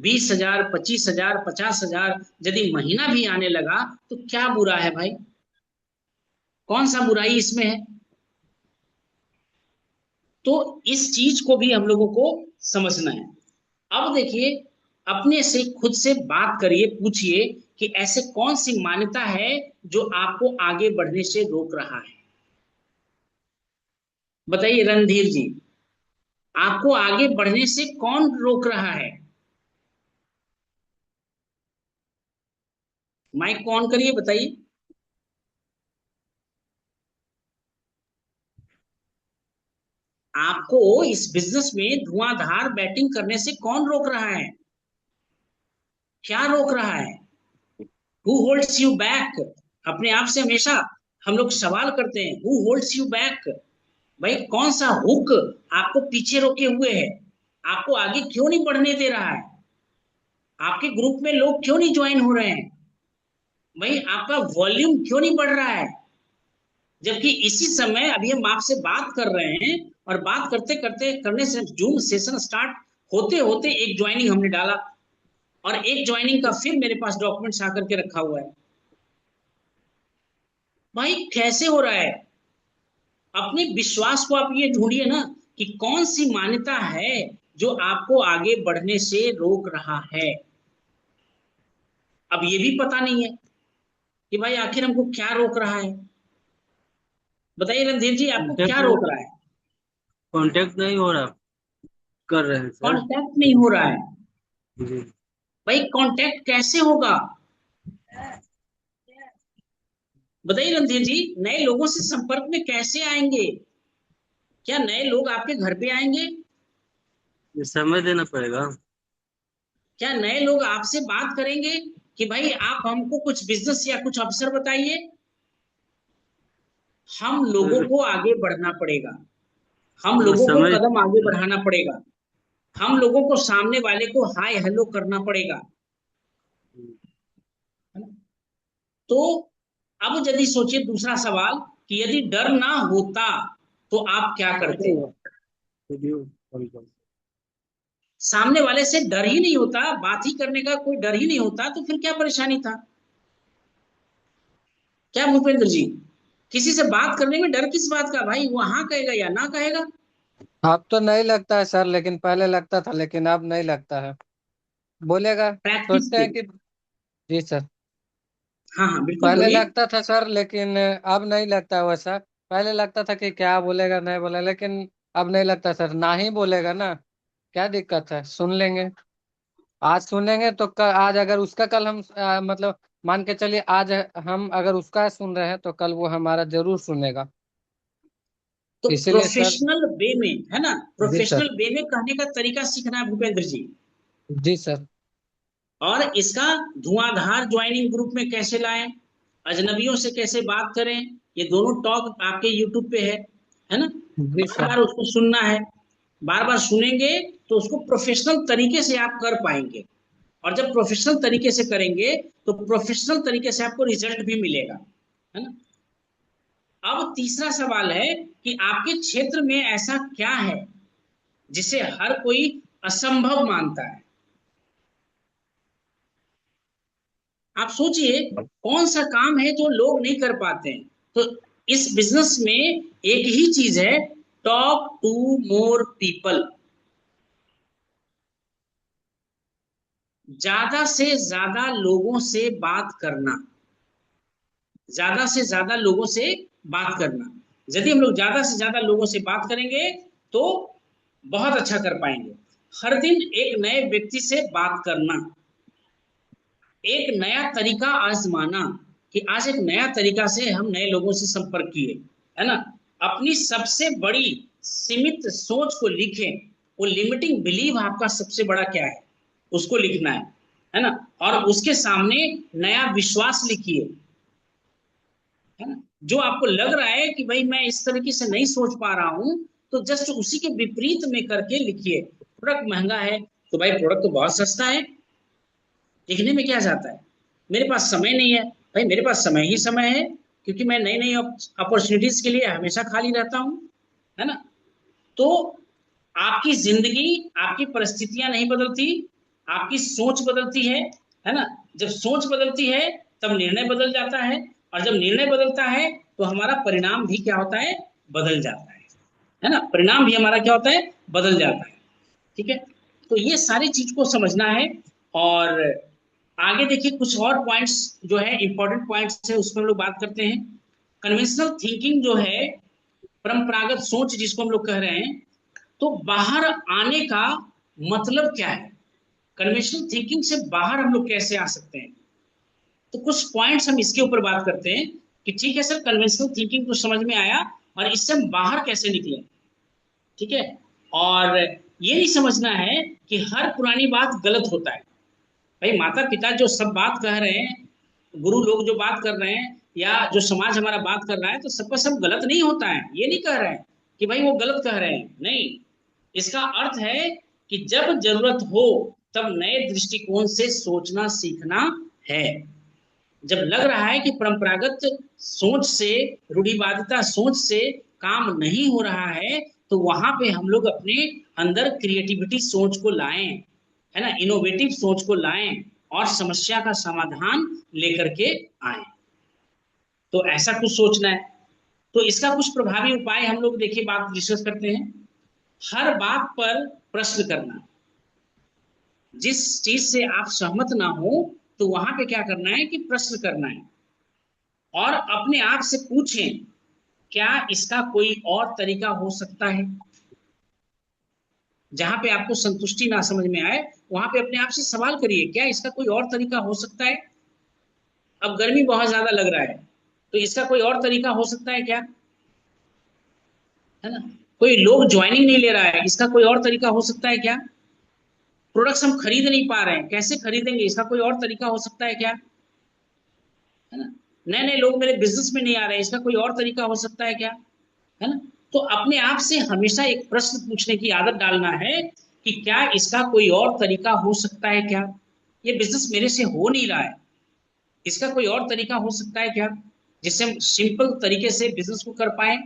20,000, 25,000, 50,000 यदि महीना भी आने लगा, तो क्या बुरा है भाई, कौन सा बुराई इसमें है। तो इस चीज को भी हम लोगों को समझना है। अब देखिए, अपने से खुद से बात करिए, पूछिए कि ऐसे कौन सी मान्यता है जो आपको आगे बढ़ने से रोक रहा है। बताइए रणधीर जी, आपको आगे बढ़ने से कौन रोक रहा है। माइक को ऑन करिए, बताइए। आपको इस बिजनेस में धुआंधार बैटिंग करने से कौन रोक रहा है, क्या रोक रहा है। Who holds you back. अपने आप से हमेशा हम लोग सवाल करते हैं, हु होल्ड्स यू बैक। भाई कौन सा हुक आपको पीछे रोके हुए है, आपको आगे क्यों नहीं बढ़ने दे रहा है, आपके ग्रुप में लोग क्यों नहीं ज्वाइन हो रहे हैं, भाई आपका वॉल्यूम क्यों नहीं बढ़ रहा है। जबकि इसी समय अभी हम आपसे बात कर रहे हैं, और बात करते करते करने से जूम सेशन स्टार्ट होते होते एक ज्वाइनिंग हमने डाला, और एक ज्वाइनिंग का फिर मेरे पास डॉक्यूमेंट्स आकर के रखा हुआ है। भाई कैसे हो रहा है? अपने विश्वास को आप ये ढूंढिए ना, कि कौन सी मान्यता है जो आपको आगे बढ़ने से रोक रहा है। अब ये भी पता नहीं है कि भाई आखिर हमको क्या रोक रहा है। बताइए रणधीर जी, आपको क्या कांटेक्ट रोक रहा है? कांटेक्ट नहीं हो रहा, कर रहे हैं सर। कांटेक्ट नहीं हो रहा है। जी। भाई कांटेक्ट कैसे होगा? बताइए रणधीर जी, नए लोगों से संपर्क में कैसे आएंगे? क्या नए लोग आपके घर पे आएंगे? ये समय देना पड़ेगा। क्या नए लोग आपसे बात करेंगे कि भाई आप हमको कुछ बिजनेस या कुछ अवसर बताइए? हम लोगों तो को आगे बढ़ना पड़ेगा, हम वो लोगों को समय। कदम आगे बढ़ाना पड़ेगा, हम लोगों को सामने वाले को हाय हेलो करना पड़ेगा, है ना? तो अब यदि सोचिए दूसरा सवाल, कि यदि डर ना होता तो आप क्या करते? सामने वाले से डर ही नहीं होता, बात ही करने का कोई डर ही नहीं होता, तो फिर क्या परेशानी था? क्या भूपेंद्र जी, किसी से बात करने में डर किस बात का भाई? वो हाँ कहेगा या ना कहेगा। अब तो नहीं लगता है सर, लेकिन पहले लगता था, लेकिन अब नहीं लगता है। बोलेगा, प्रैक्टिस सोचते से। हैं कि। जी सर। हाँ हाँ, बिल्कुल पहले बोलिए। लगता था सर, लेकिन अब नहीं लगता वैसा। पहले लगता था कि क्या बोलेगा नहीं बोलेगा, लेकिन अब नहीं लगता सर। ना ही बोलेगा ना, क्या दिक्कत है, सुन लेंगे। आज सुनेंगे तो आज अगर उसका कल हम मतलब मान के चलिए, आज हम अगर उसका सुन रहे हैं तो कल वो हमारा जरूर सुनेगा। तो इसीलिए सर। प्रोफेशनल वे में, है ना, जी सर। प्रोफेशनल वे में कहने का तरीका सीखना है भूपेंद्र जी। जी सर। और इसका धुआंधार ज्वाइनिंग ग्रुप में कैसे लाएं, अजनबियों से कैसे बात करें, ये दोनों टॉक आपके यूट्यूब पे है ना? जी बार सर। बार उसको सुनना है, बार बार सुनेंगे तो उसको प्रोफेशनल तरीके से आप कर पाएंगे। और जब प्रोफेशनल तरीके से करेंगे तो प्रोफेशनल तरीके से आपको रिजल्ट भी मिलेगा, है ना? अब तीसरा सवाल है कि आपके क्षेत्र में ऐसा क्या है जिसे हर कोई असंभव मानता है? आप सोचिए, कौन सा काम है जो लोग नहीं कर पाते हैं? तो इस बिजनेस में एक ही चीज है, टॉक टू मोर पीपल। ज्यादा से ज्यादा लोगों से बात करना, ज्यादा से ज्यादा लोगों से बात करना। यदि हम लोग ज्यादा से ज्यादा लोगों से बात करेंगे तो बहुत अच्छा कर पाएंगे। हर दिन एक नए व्यक्ति से बात करना, एक नया तरीका आजमाना, कि आज एक नया तरीका से हम नए लोगों से संपर्क किए, है ना? अपनी सबसे बड़ी सीमित सोच को लिखें, वो लिमिटिंग बिलीव आपका सबसे बड़ा क्या है, उसको लिखना है ना? और उसके सामने नया विश्वास लिखिए, है ना? जो आपको लग रहा है कि भाई मैं इस तरीके से नहीं सोच पा रहा हूं, तो जस्ट उसी के विपरीत में करके लिखिए। प्रोडक्ट महंगा है तो भाई प्रोडक्ट तो बहुत सस्ता है, लिखने में क्या जाता है? मेरे पास समय नहीं है, भाई मेरे पास समय ही समय है, क्योंकि मैं नई नई अपॉर्चुनिटीज के लिए हमेशा खाली रहता हूँ, है ना? तो आपकी जिंदगी, आपकी परिस्थितियां नहीं बदलती, आपकी सोच बदलती है ना? जब सोच बदलती है तब निर्णय बदल जाता है, और जब निर्णय बदलता है तो हमारा परिणाम भी क्या होता है, बदल जाता है ना? परिणाम भी हमारा क्या होता है, बदल जाता है। ठीक है? तो ये सारी चीज को समझना है। और आगे देखिए कुछ और पॉइंट्स जो है, इंपॉर्टेंट पॉइंट्स है, उसमें हम लोग बात करते हैं। कन्वेंशनल थिंकिंग जो है, परंपरागत सोच जिसको हम लोग कह रहे हैं, तो बाहर आने का मतलब क्या है? कन्वेंशनल थिंकिंग से बाहर हम लोग कैसे आ सकते हैं? तो कुछ पॉइंट्स हम इसके ऊपर बात करते हैं, कि ठीक है सर, कन्वेंशनल थिंकिंग तो समझ में आया, और इससे हम बाहर कैसे निकले? ठीक है? और ये नहीं समझना है कि हर पुरानी बात गलत होता है। भाई माता पिता जो सब बात कह रहे हैं, गुरु लोग जो बात कर रहे हैं, या जो समाज हमारा बात कर रहा है, तो सबका सब गलत नहीं होता है, ये नहीं कह रहे हैं कि भाई वो गलत कह रहे हैं, नहीं। इसका अर्थ है कि जब जरूरत हो तब नए दृष्टिकोण से सोचना सीखना है। जब लग रहा है कि परंपरागत सोच से, रूढ़िवादिता सोच से काम नहीं हो रहा है, तो वहां पे हम लोग अपने अंदर क्रिएटिविटी सोच को लाएं, है ना, इनोवेटिव सोच को लाएं और समस्या का समाधान लेकर के आए। तो ऐसा कुछ सोचना है। तो इसका कुछ प्रभावी उपाय हम लोग देखिए बात डिस्कस करते हैं। हर बात पर प्रश्न करना। जिस चीज से आप सहमत ना हो, तो वहां पे क्या करना है कि प्रश्न करना है और अपने आप से पूछें, क्या इसका कोई और तरीका हो सकता है। जहां पे आपको संतुष्टि ना समझ में आए, वहां पे अपने आप से सवाल करिए, क्या इसका कोई और तरीका हो सकता है। अब गर्मी बहुत ज्यादा लग रहा है, तो इसका कोई और तरीका हो सकता है क्या, है ना। कोई लोग ज्वाइनिंग नहीं ले रहा है, इसका कोई और तरीका हो सकता है क्या। प्रोडक्ट्स हम खरीद नहीं पा रहे हैं, कैसे खरीदेंगे, इसका कोई और तरीका हो सकता है क्या, है ना। नए नए लोग मेरे बिजनेस में नहीं आ रहे हैं, इसका कोई और तरीका हो सकता है क्या, है ना। तो अपने आप से हमेशा एक प्रश्न पूछने की आदत डालना है कि क्या इसका कोई और तरीका हो सकता है क्या। ये बिजनेस मेरे से हो नहीं रहा है, इसका कोई और तरीका हो सकता है क्या, जिससे हम सिंपल तरीके से बिजनेस को कर पाए।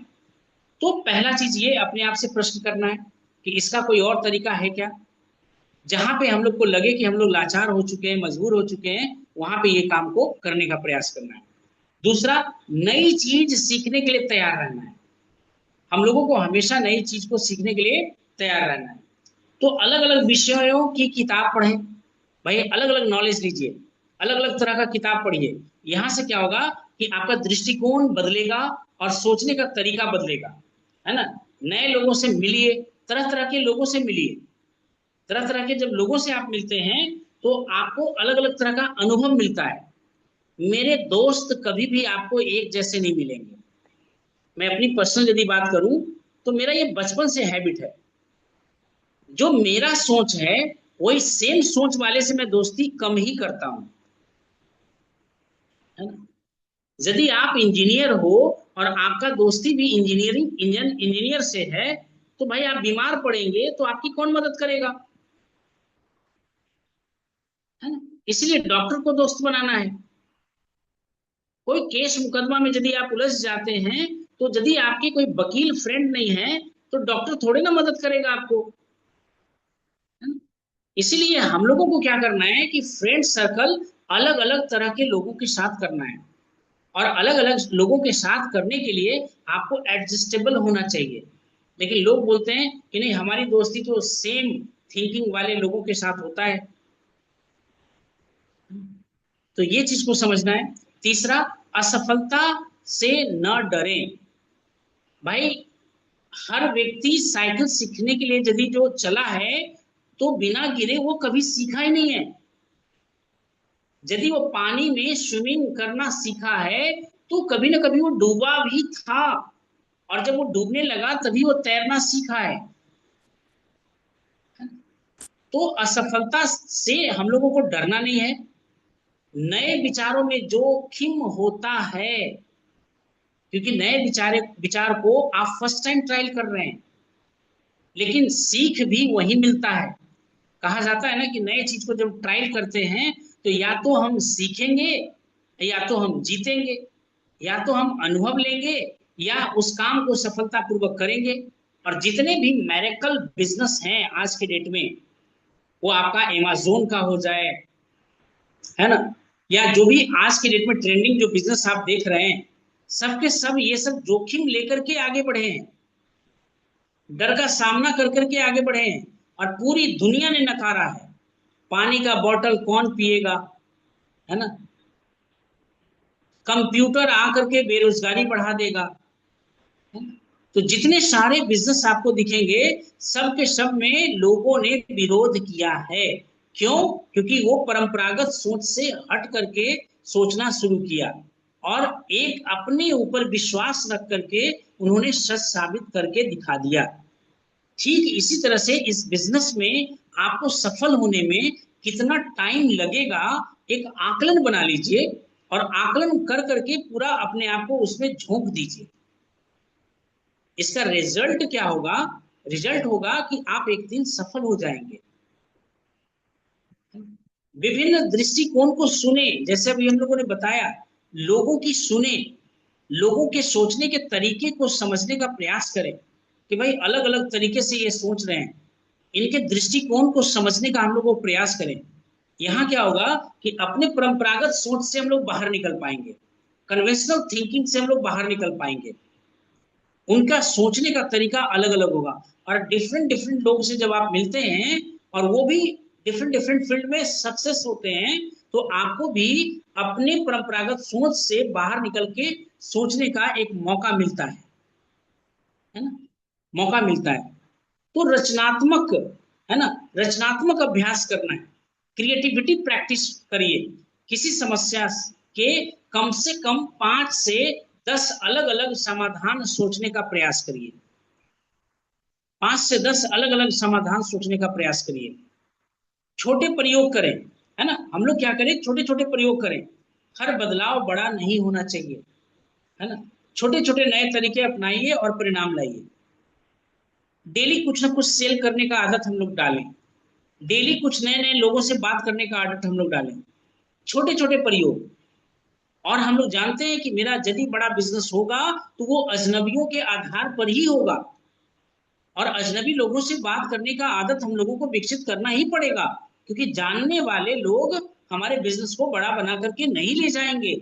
तो पहला चीज ये अपने आप से प्रश्न करना है कि इसका कोई और तरीका है क्या। जहां पे हम लोग को लगे कि हम लोग लाचार हो चुके हैं, मजबूर हो चुके हैं, वहां पे ये काम को करने का प्रयास करना है। दूसरा, नई चीज सीखने के लिए तैयार रहना है। हम लोगों को हमेशा नई चीज को सीखने के लिए तैयार रहना है। तो अलग अलग विषयों की किताब पढ़ें, भाई अलग अलग नॉलेज लीजिए, अलग अलग तरह का किताब पढ़िए। यहां से क्या होगा कि आपका दृष्टिकोण बदलेगा और सोचने का तरीका बदलेगा, है ना। नए लोगों से मिलिए, तरह तरह के लोगों से मिलिए। तरह तरह के जब लोगों से आप मिलते हैं, तो आपको अलग अलग तरह का अनुभव मिलता है। मेरे दोस्त कभी भी आपको एक जैसे नहीं मिलेंगे। मैं अपनी पर्सनल यदि बात करूं, तो मेरा ये बचपन से हैबिट है। जो मेरा सोच है, वही सेम सोच वाले से मैं दोस्ती कम ही करता हूं, है ना। यदि आप इंजीनियर हो और आपका दोस्ती भी इंजीनियर से है, तो भाई आप बीमार पड़ेंगे तो आपकी कौन मदद करेगा, है ना। इसलिए डॉक्टर को दोस्त बनाना है। कोई केस मुकदमा में यदि आप उलझ जाते हैं, तो यदि आपके कोई वकील फ्रेंड नहीं है, तो डॉक्टर थोड़े ना मदद करेगा आपको, है ना? इसीलिए हम लोगों को क्या करना है कि फ्रेंड सर्कल अलग अलग तरह के लोगों के साथ करना है। और अलग अलग लोगों के साथ करने के लिए आपको एडजस्टेबल होना चाहिए। लेकिन लोग बोलते हैं कि नहीं, हमारी दोस्ती तो सेम थिंकिंग वाले लोगों के साथ होता है। तो ये चीज को समझना है। तीसरा, असफलता से न डरें। भाई हर व्यक्ति साइकिल सीखने के लिए यदि जो चला है, तो बिना गिरे वो कभी सीखा ही नहीं है। यदि वो पानी में स्विमिंग करना सीखा है, तो कभी ना कभी वो डूबा भी था, और जब वो डूबने लगा तभी वो तैरना सीखा है। तो असफलता से हम लोगों को डरना नहीं है। नए विचारों में जोखिम होता है, क्योंकि नए विचार को आप फर्स्ट टाइम ट्रायल कर रहे हैं, लेकिन सीख भी वही मिलता है। कहा जाता है ना कि नए चीज को जब ट्रायल करते हैं, तो या तो हम सीखेंगे, या तो हम जीतेंगे, या तो हम अनुभव लेंगे, या उस काम को सफलतापूर्वक करेंगे। और जितने भी मैरिकल बिजनेस हैं आज के डेट में, वो आपका अमेजोन का हो जाए, है ना, या जो भी आज के डेट में ट्रेंडिंग जो बिजनेस आप देख रहे हैं, सबके सब ये सब जोखिम लेकर के आगे बढ़े हैं, डर का सामना कर करके आगे बढ़े हैं। और पूरी दुनिया ने नकारा है। पानी का बोतल कौन पिएगा, है ना। कंप्यूटर आकर के बेरोजगारी बढ़ा देगा, है ना? तो जितने सारे बिजनेस आपको दिखेंगे, सब के सब में लोगों ने विरोध किया है। क्यों? क्योंकि वो परंपरागत सोच से हट करके सोचना शुरू किया, और एक अपने ऊपर विश्वास रख करके उन्होंने सच साबित करके दिखा दिया। ठीक इसी तरह से इस बिजनेस में आपको सफल होने में कितना टाइम लगेगा, एक आकलन बना लीजिए, और आकलन कर करके पूरा अपने आप को उसमें झोंक दीजिए। इसका रिजल्ट क्या होगा? रिजल्ट होगा कि आप एक दिन सफल हो जाएंगे। विभिन्न दृष्टिकोण को सुने, जैसे अभी हम लोगों ने बताया, लोगों की सुने, लोगों के सोचने के तरीके को समझने का प्रयास करें कि भाई अलग अलग तरीके से ये सोच रहे हैं, इनके दृष्टिकोण को समझने का हम लोग को प्रयास करें। यहाँ क्या होगा कि अपने परंपरागत सोच से हम लोग बाहर निकल पाएंगे, कन्वेंशनल थिंकिंग से हम लोग बाहर निकल पाएंगे। उनका सोचने का तरीका अलग अलग होगा, और डिफरेंट डिफरेंट लोग से जब आप मिलते हैं और वो भी डिफरेंट डिफरेंट फील्ड में सक्सेस होते हैं, तो आपको भी अपने परंपरागत सोच से बाहर निकल के सोचने का एक मौका मिलता है ना, मौका मिलता है। तो रचनात्मक, है ना, रचनात्मक अभ्यास करना है, क्रिएटिविटी प्रैक्टिस करिए। किसी समस्या के कम से कम 5 से 10 अलग अलग समाधान सोचने का प्रयास करिए। 5 से 10 अलग अलग समाधान सोचने का प्रयास करिए। छोटे प्रयोग करें, है ना, हम लोग क्या करें, छोटे छोटे प्रयोग करें। हर बदलाव बड़ा नहीं होना चाहिए, है ना, छोटे छोटे नए तरीके अपनाइए और परिणाम लाइए। डेली कुछ ना कुछ सेल करने का आदत हम लोग डालें, डेली कुछ नए नए लोगों से बात करने का आदत हम लोग डालें, छोटे छोटे प्रयोग। और हम लोग जानते हैं कि मेरा यदि बड़ा बिजनेस होगा तो वो अजनबियों के आधार पर ही होगा, और अजनबी लोगों से बात करने का आदत हम लोगों को विकसित करना ही पड़ेगा, क्योंकि जानने वाले लोग हमारे बिजनेस को बड़ा बना करके नहीं ले जाएंगे।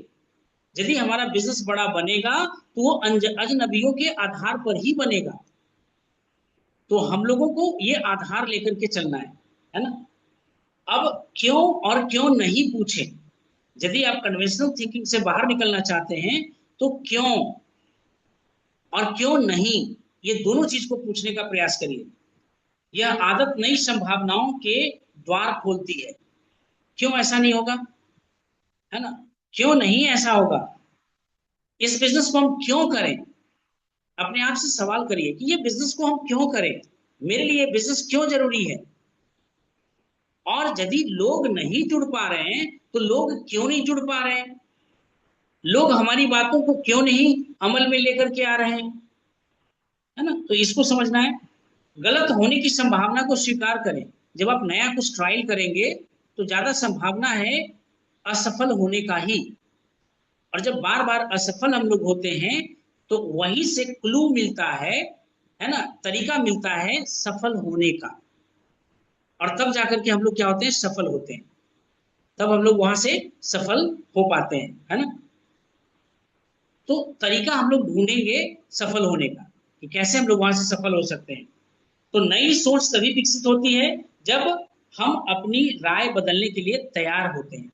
यदि हमारा बिजनेस बड़ा बनेगा तो वो अजनबियों के आधार पर ही बनेगा। तो हम लोगों को ये आधार लेकर के चलना है ना। अब क्यों और क्यों नहीं पूछे, यदि आप कन्वेंशनल थिंकिंग से बाहर निकलना चाहते हैं तो क्यों और क्यों नहीं, ये दोनों चीज को पूछने का प्रयास करिए। यह आदत नई संभावनाओं के द्वार खोलती है। क्यों ऐसा नहीं होगा, है ना, क्यों नहीं ऐसा होगा, इस बिजनेस को हम क्यों करें। अपने आप से सवाल करिए कि ये बिजनेस को हम क्यों करें, मेरे लिए बिजनेस क्यों जरूरी है। और यदि लोग नहीं जुड़ पा रहे हैं तो लोग क्यों नहीं जुड़ पा रहे हैं, लोग हमारी बातों को क्यों नहीं अमल में लेकर के आ रहे हैं, है ना। तो इसको समझना है। गलत होने की संभावना को स्वीकार करें। जब आप नया कुछ ट्रायल करेंगे तो ज्यादा संभावना है असफल होने का ही, और जब बार बार असफल हम लोग होते हैं तो वहीं से क्लू मिलता है ना, तरीका मिलता है सफल होने का। और तब जाकर के हम लोग क्या होते हैं, सफल होते हैं, तब हम लोग वहां से सफल हो पाते हैं, है ना। तो तरीका हम लोग ढूंढेंगे सफल होने का कि कैसे हम लोग वहां से सफल हो सकते हैं। तो नई सोच तभी विकसित होती है जब हम अपनी राय बदलने के लिए तैयार होते हैं।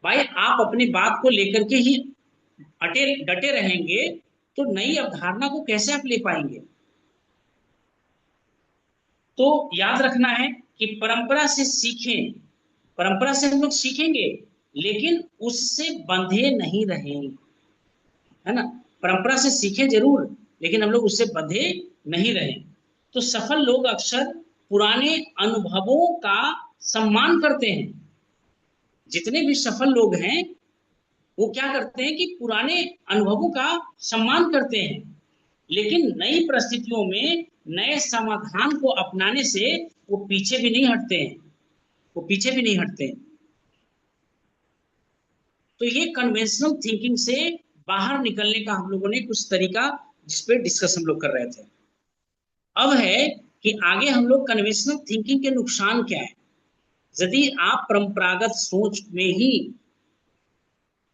भाई आप अपनी बात को लेकर के ही अटे डटे रहेंगे तो नई अवधारणा को कैसे आप ले पाएंगे। तो याद रखना है कि परंपरा से सीखें, परंपरा से हम लोग सीखेंगे लेकिन उससे बंधे नहीं रहेंगे, है ना। परंपरा से सीखे जरूर लेकिन हम लोग उससे बंधे नहीं रहे। तो सफल लोग अक्सर पुराने अनुभवों का सम्मान करते हैं। जितने भी सफल लोग हैं वो क्या करते हैं कि पुराने अनुभवों का सम्मान करते हैं, लेकिन नई परिस्थितियों में नए समाधान को अपनाने से वो पीछे भी नहीं हटते हैं, वो पीछे भी नहीं हटते हैं। तो ये कन्वेंशनल थिंकिंग से बाहर निकलने का हम लोगों ने कुछ तरीका जिसपे डिस्कस हम लोग कर रहे थे। अब है कि आगे हम लोग कन्वेंशनल थिंकिंग के नुकसान क्या है। यदि आप परंपरागत सोच में ही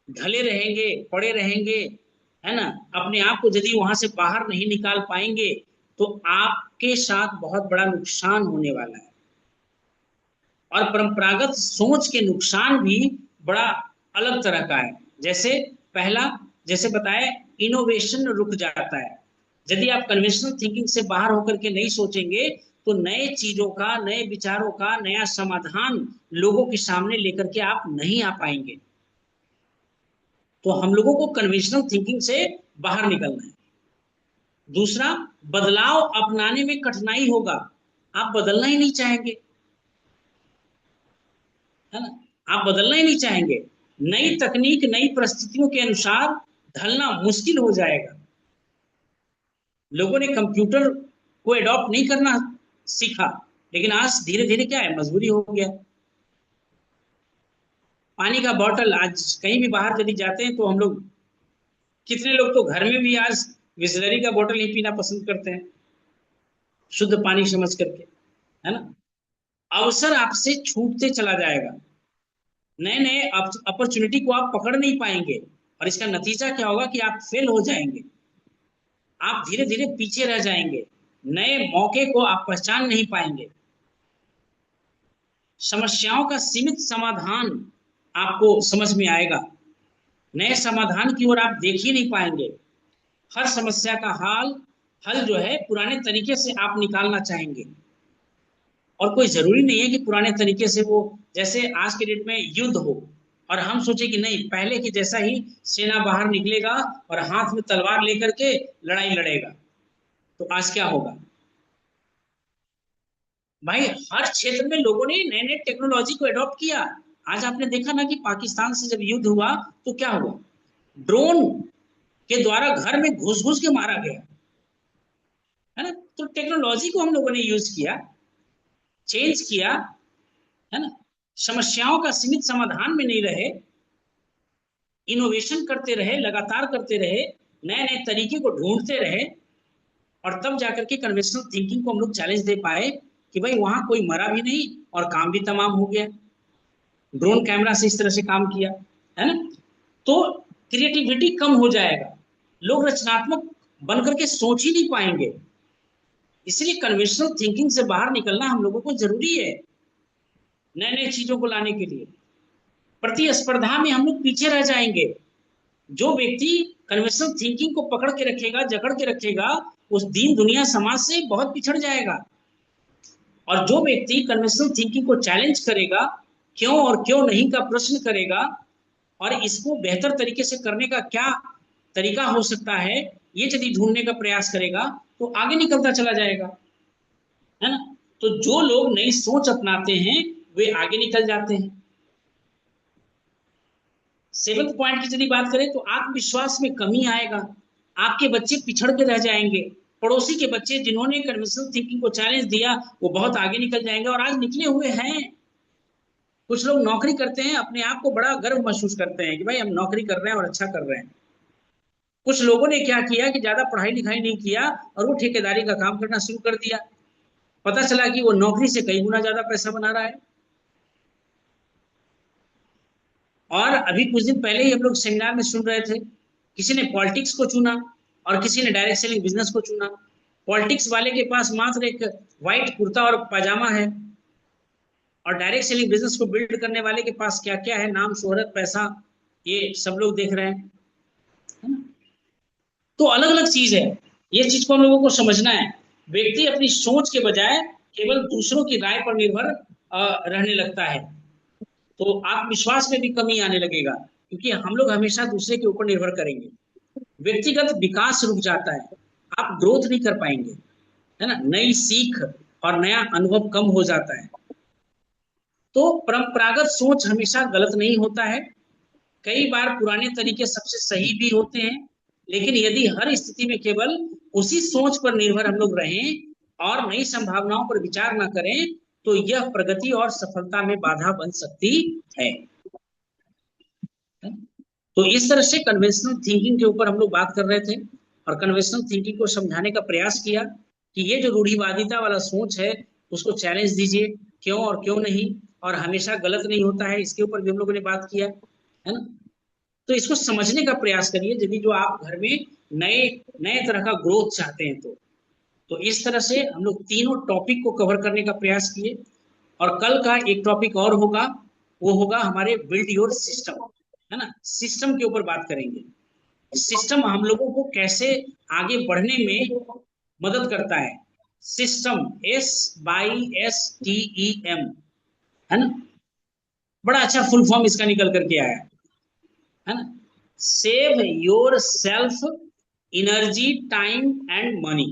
ढले रहेंगे, पड़े रहेंगे, है ना, अपने आप को यदि वहां से बाहर नहीं निकाल पाएंगे तो आपके साथ बहुत बड़ा नुकसान होने वाला है। और परंपरागत सोच के नुकसान भी बड़ा अलग तरह का है। जैसे पहला, जैसे बताया, इनोवेशन रुक जाता है। यदि आप कन्वेंशनल थिंकिंग से बाहर होकर के नहीं सोचेंगे तो नए चीजों का, नए विचारों का नया समाधान लोगों के सामने लेकर के आप नहीं आ पाएंगे। तो हम लोगों को कन्वेंशनल थिंकिंग से बाहर निकलना है। दूसरा, बदलाव अपनाने में कठिनाई होगा, आप बदलना ही नहीं चाहेंगे, है ना, आप बदलना ही नहीं चाहेंगे। नई तकनीक, नई परिस्थितियों के अनुसार ढलना मुश्किल हो जाएगा। लोगों ने कंप्यूटर को एडॉप्ट नहीं करना सीखा, लेकिन आज धीरे धीरे क्या है, मजबूरी हो गया। पानी का बॉटल, आज कहीं भी बाहर यदि जाते हैं तो हम लोग, कितने लोग तो घर में भी आज बिसलरी का बॉटल ही पीना पसंद करते हैं, शुद्ध पानी समझ करके, है ना। अवसर आपसे छूटते चला जाएगा, नए नए अपॉर्चुनिटी को आप पकड़ नहीं पाएंगे, और इसका नतीजा क्या होगा कि आप फेल हो जाएंगे, आप धीरे धीरे पीछे रह जाएंगे, नए मौके को आप पहचान नहीं पाएंगे, समस्याओं का सीमित समाधान आपको समझ में आएगा, नए समाधान की ओर आप देख ही नहीं पाएंगे, हर समस्या का हल जो है पुराने तरीके से आप निकालना चाहेंगे, और कोई जरूरी नहीं है कि पुराने तरीके से, वो जैसे आज के डेट में युद्ध हो और हम सोचे कि नहीं पहले की जैसा ही सेना बाहर निकलेगा और हाथ में तलवार लेकर के लड़ाई लड़ेगा, तो आज क्या होगा भाई। हर क्षेत्र में लोगों ने नए नए टेक्नोलॉजी को एडॉप्ट किया। आज आपने देखा ना कि पाकिस्तान से जब युद्ध हुआ तो क्या हुआ, ड्रोन के द्वारा घर में घुस घुस के मारा गया, है ना। तो टेक्नोलॉजी को हम लोगों ने यूज किया, चेंज किया, है ना। समस्याओं का सीमित समाधान में नहीं रहे, इनोवेशन करते रहे, लगातार करते रहे, नए नए तरीके को ढूंढते रहे, और तब जाकर के कन्वेंशनल थिंकिंग को हम लोग चैलेंज दे पाए कि भाई वहां कोई मरा भी नहीं और काम भी तमाम हो गया। ड्रोन कैमरा से इस तरह से काम किया, है ना। तो क्रिएटिविटी कम हो जाएगा, लोग रचनात्मक बनकर के सोच ही नहीं पाएंगे, इसलिए कन्वेंशनल थिंकिंग से बाहर निकलना हम लोगों को जरूरी है नए नए चीजों को लाने के लिए। प्रतिस्पर्धा में हम लोग पीछे रह जाएंगे। जो व्यक्ति कन्वेंशनल थिंकिंग को पकड़ के रखेगा, जकड़ के रखेगा, उस दीन दुनिया समाज से बहुत पिछड़ जाएगा, और जो व्यक्ति कन्वेंशनल थिंकिंग को चैलेंज करेगा, क्यों और क्यों नहीं का प्रश्न करेगा, और इसको बेहतर तरीके से करने का क्या तरीका हो सकता है, ये यदि ढूंढने का प्रयास करेगा तो आगे निकलता चला जाएगा, है ना। तो जो लोग नई सोच अपनाते हैं वे आगे निकल जाते हैं। सेवंथ पॉइंट की यदि बात करें तो आत्मविश्वास में कमी आएगा, आपके बच्चे पिछड़ के रह जाएंगे, पड़ोसी के बच्चे जिन्होंने कन्वेंशनल थिंकिंग को चैलेंज दिया वो बहुत आगे निकल जाएंगे, और आज निकले हुए हैं। कुछ लोग नौकरी करते हैं, अपने आप को बड़ा गर्व महसूस करते हैं कि भाई हम नौकरी कर रहे हैं और अच्छा कर रहे हैं। कुछ लोगों ने क्या किया कि ज्यादा पढ़ाई लिखाई नहीं किया और वो ठेकेदारी का काम करना शुरू कर दिया, पता चला कि वो नौकरी से कई गुना ज्यादा पैसा बना रहा है। और अभी कुछ दिन पहले ही हम लोग सेमिनार में सुन रहे थे, किसी ने पॉलिटिक्स को चुना और किसी ने डायरेक्ट सेलिंग बिजनेस को चुना। पॉलिटिक्स वाले के पास मात्र एक व्हाइट कुर्ता और पाजामा है, और डायरेक्ट सेलिंग बिजनेस को बिल्ड करने वाले के पास क्या क्या है, नाम, शोहरत, पैसा, ये सब लोग देख रहे हैं, है ना। तो अलग अलग चीज है, ये चीज को हम लोगों को समझना है। व्यक्ति अपनी सोच के बजाय केवल दूसरों की राय पर निर्भर रहने लगता है, तो आत्मविश्वास में भी कमी आने लगेगा, क्योंकि हम लोग हमेशा दूसरे के ऊपर निर्भर करेंगे, व्यक्तिगत विकास रुक जाता है, आप ग्रोथ नहीं कर पाएंगे, है ना। नई सीख और नया अनुभव कम हो जाता है। तो परंपरागत सोच हमेशा गलत नहीं होता है, कई बार पुराने तरीके सबसे सही भी होते हैं, लेकिन यदि हर स्थिति में केवल उसी सोच पर निर्भर हम लोग रहें और नई संभावनाओं पर विचार ना करें तो यह प्रगति और सफलता में बाधा बन सकती है। तो इस तरह से कन्वेंशनल थिंकिंग के ऊपर हम लोग बात कर रहे थे, और कन्वेंशनल थिंकिंग को समझाने का प्रयास किया कि ये जो रूढ़िवादिता वाला सोच है उसको चैलेंज दीजिए, क्यों और क्यों नहीं, और हमेशा गलत नहीं होता है, इसके ऊपर भी हम लोगों ने बात किया, है ना। तो इसको समझने का प्रयास करिए यदि जो आप घर में नए नए तरह का ग्रोथ चाहते हैं तो इस तरह से हम लोग तीनों टॉपिक को कवर करने का प्रयास किए, और कल का एक टॉपिक और होगा, वो होगा हमारे बिल्ड योर सिस्टम, है ना। सिस्टम के ऊपर बात करेंगे, सिस्टम हम लोगों को कैसे आगे बढ़ने में मदद करता है। सिस्टम, SYSTEM, है ना, बड़ा अच्छा फुल फॉर्म इसका निकल करके आया है ना। Save your self energy, time and money.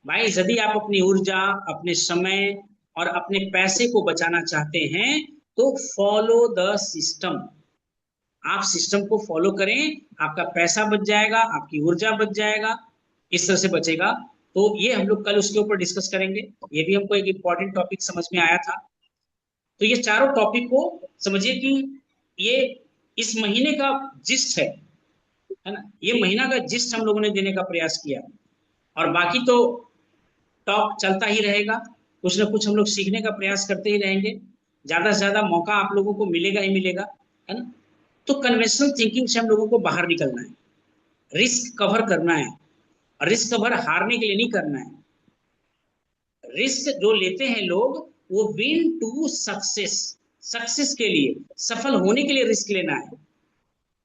भाई यदि आप अपनी ऊर्जा, अपने समय और अपने पैसे को बचाना चाहते हैं तो फॉलो द सिस्टम। आप सिस्टम को फॉलो करें, आपका पैसा बच जाएगा, आपकी ऊर्जा बच जाएगा, इस तरह से बचेगा। तो ये हम लोग कल उसके ऊपर डिस्कस करेंगे, ये भी हमको एक इम्पॉर्टेंट टॉपिक समझ में आया था। तो ये चारों टॉपिक को समझिए कि ये इस महीने का जिस्ट है ना, ये महीना का जिस्ट हम लोगों ने देने का प्रयास किया। और बाकी तो टॉक चलता ही रहेगा, कुछ ना कुछ हम लोग सीखने का प्रयास करते ही रहेंगे। ज्यादा से ज्यादा मौका आप लोगों को मिलेगा ही मिलेगा, है ना। तो कन्वेंशनल थिंकिंग से हम लोगों को बाहर निकलना है, रिस्क कवर करना है। और रिस्क कवर हारने के लिए नहीं करना है। रिस्क जो लेते हैं लोग, वो विन टू सक्सेस, सक्सेस के लिए, सफल होने के लिए रिस्क लेना है।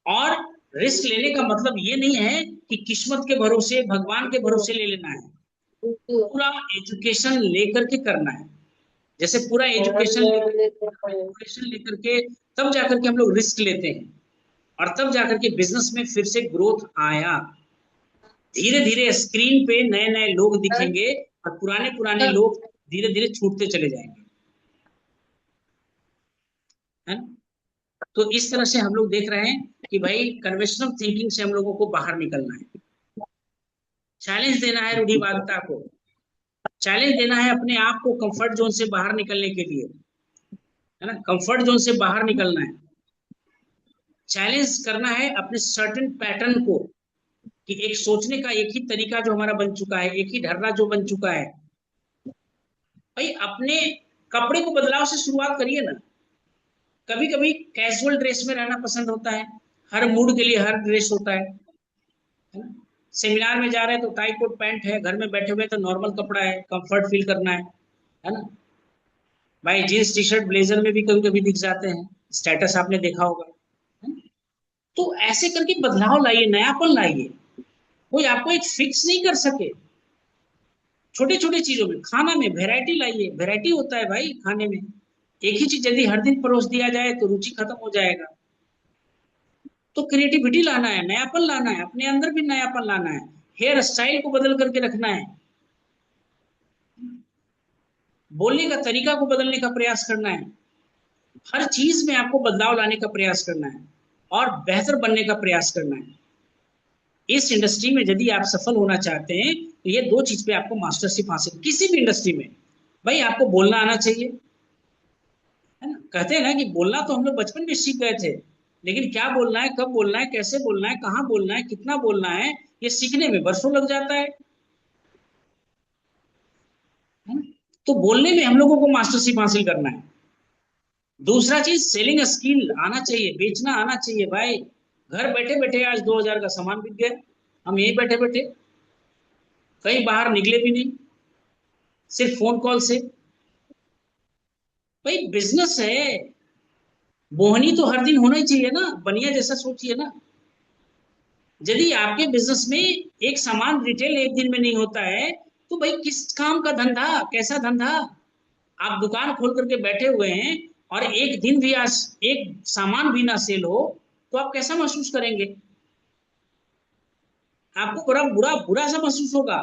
और रिस्क लेने का मतलब ये नहीं है कि किस्मत के भरोसे, भगवान के भरोसे ले लेना है। पूरा एजुकेशन लेकर के करना है। जैसे पूरा एजुकेशन लेकर के तब जाकर के हम लोग रिस्क लेते हैं, और तब जाकर के बिजनेस में फिर से ग्रोथ आया। धीरे धीरे स्क्रीन पे नए नए लोग दिखेंगे, और पुराने पुराने लोग धीरे धीरे छूटते चले जाएंगे, है ना। तो इस तरह से हम लोग देख रहे हैं कि भाई कन्वेंशनल थिंकिंग से हम लोगों को बाहर निकलना है। चैलेंज देना है रूढ़िवादिता को, चैलेंज देना है अपने आप को कंफर्ट जोन से बाहर निकलने के लिए, है ना। कंफर्ट जोन से बाहर निकलना है, चैलेंज करना है अपने सर्टेन पैटर्न को, कि एक सोचने का एक ही तरीका जो हमारा बन चुका है, एक ही ढर्रा जो बन चुका है। भाई अपने कपड़े को बदलाव से शुरुआत करिए ना। कभी कभी कैजुअल ड्रेस में रहना पसंद होता है, हर मूड के लिए हर ड्रेस होता है ना। सेमिनार में जा रहे हैं तो टाई कोट पैंट है, घर में बैठे हुए तो नॉर्मल कपड़ा है, कंफर्ट फील करना है ना। भाई जींस टी शर्ट ब्लेजर में भी कभी कभी दिख जाते हैं, स्टेटस आपने देखा होगा, है ना? तो ऐसे करके बदलाव लाइए, नयापन लाइए। कोई आपको एक फिक्स नहीं कर सके। छोटे छोटे चीजों में, खाना में वैरायटी लाइए, वैरायटी होता है भाई खाने में। एक ही चीज यदि हर दिन परोस दिया जाए तो रुचि खत्म हो जाएगा। तो क्रिएटिविटी लाना है, नयापन लाना है, अपने अंदर भी नयापन लाना है। हेयर स्टाइल को बदल करके रखना है, बोलने का तरीका को बदलने का प्रयास करना है। हर चीज में आपको बदलाव लाने का प्रयास करना है, और बेहतर बनने का प्रयास करना है। इस इंडस्ट्री में यदि आप सफल होना चाहते हैं तो ये दो चीज पे आपको मास्टरशिप हासिल, किसी भी इंडस्ट्री में। भाई आपको बोलना आना चाहिए, है ना। कहते हैं ना कि बोलना तो हम लोग बचपन में सीख गए थे, लेकिन क्या बोलना है, कब बोलना है, कैसे बोलना है, कहाँ बोलना है, कितना बोलना है, ये सीखने में वर्षों लग जाता है ना। तो बोलने में हम लोगों को मास्टरशिप हासिल करना है। दूसरा चीज, सेलिंग स्किल आना चाहिए, बेचना आना चाहिए भाई। घर बैठे बैठे आज 2000 का सामान बिक गया, हम यही बैठे बैठे, कहीं बाहर निकले भी नहीं, सिर्फ फोन कॉल से। भाई बिजनेस है, बोहनी तो हर दिन होना ही चाहिए ना, बनिया जैसा सोचिए ना। यदि आपके बिजनेस में एक सामान रिटेल एक दिन में नहीं होता है, तो भाई किस काम का धंधा, कैसा धंधा। आप दुकान खोल करके बैठे हुए हैं, और एक दिन भी आज एक सामान भी ना सेल हो, तो आप कैसा महसूस करेंगे। आपको बड़ा बुरा बुरा सा महसूस होगा,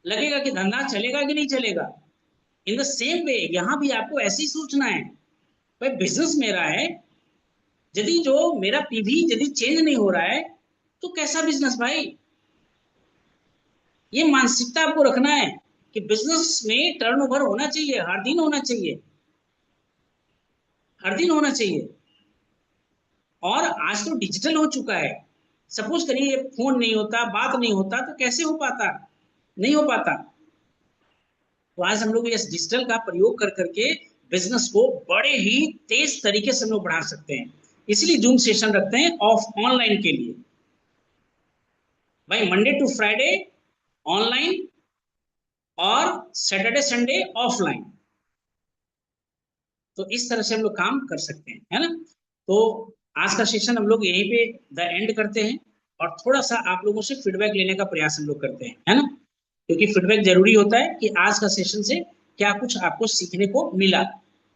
लगेगा कि धंधा चलेगा कि नहीं चलेगा। इन द सेम वे यहां भी आपको ऐसे ही सोचना है। भाई बिजनेस मेरा है, यदि जो मेरा पीवी यदि चेंज नहीं हो रहा है, तो कैसा बिजनेस भाई। ये मानसिकता आपको रखना है कि बिजनेस में टर्नओवर होना चाहिए, हर दिन होना चाहिए, हर दिन होना चाहिए। और आज तो डिजिटल हो चुका है। सपोज करिए फोन नहीं होता, बात नहीं होता, तो कैसे हो पाता, नहीं हो पाता। तो आज हम लोग इस डिजिटल का प्रयोग कर करके बिजनेस को बड़े ही तेज तरीके से हम लोग बढ़ा सकते हैं। इसलिए जूम सेशन रखते हैं ऑफ ऑनलाइन के लिए। भाई मंडे टू फ्राइडे ऑनलाइन, और सैटरडे संडे ऑफलाइन। तो इस तरह से हम लोग काम कर सकते हैं, है ना। तो आज का सेशन हम लोग यहीं पे द एंड करते हैं, और थोड़ा सा आप लोगों से फीडबैक लेने का प्रयास हम लोग करते हैं, है ना। क्योंकि फीडबैक जरूरी होता है कि आज का सेशन से क्या कुछ आपको सीखने को मिला।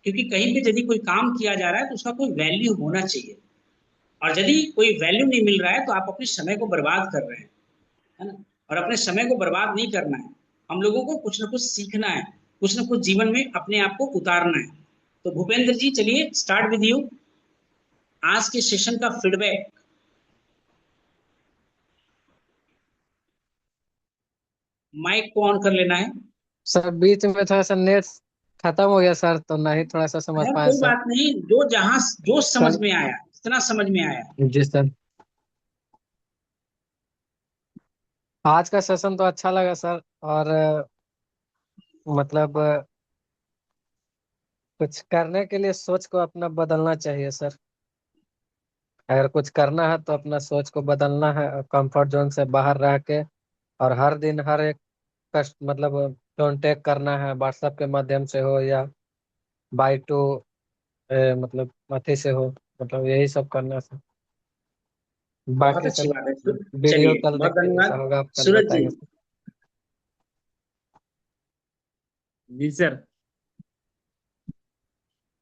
क्योंकि कहीं पे यदि कोई काम किया जा रहा है तो उसका कोई वैल्यू होना चाहिए, और यदि कोई वैल्यू नहीं मिल रहा है तो आप अपने समय को बर्बाद कर रहे हैं, है ना। और अपने समय को बर्बाद नहीं करना है, हम लोगों को कुछ ना कुछ सीखना है, कुछ ना कुछ जीवन में अपने आप को उतारना है। तो भूपेंद्र जी चलिए स्टार्ट विद यू, आज के सेशन का फीडबैक। माइक को ऑन कर लेना है। सर बीच में थोड़ा सा नेट खत्म हो गया सर, तो नहीं थोड़ा सा समझ है पाए कोई सर। बात नहीं, जो जहां जो समझ सर में आया। कितना समझ में आया? जी सर। आज का सेशन तो अच्छा लगा सर। और मतलब कुछ करने के लिए सोच को अपना बदलना चाहिए सर। अगर कुछ करना है तो अपना सोच को बदलना है, कंफर्ट जोन से बाहर रह के। और हर दिन हर एक कस्ट मतलब कांटेक्ट करना है, व्हाट्सएप के माध्यम से हो या बाई टू मतलब अथी से हो। मतलब यही सब करना है। बहुत बाकी अच्छी सब बात है। वीडियो चलिए, कल बहुत देखिए, जैसा धन्यवाद। होगा आप कल सूरज जी। बताएंगे सर। जी सर।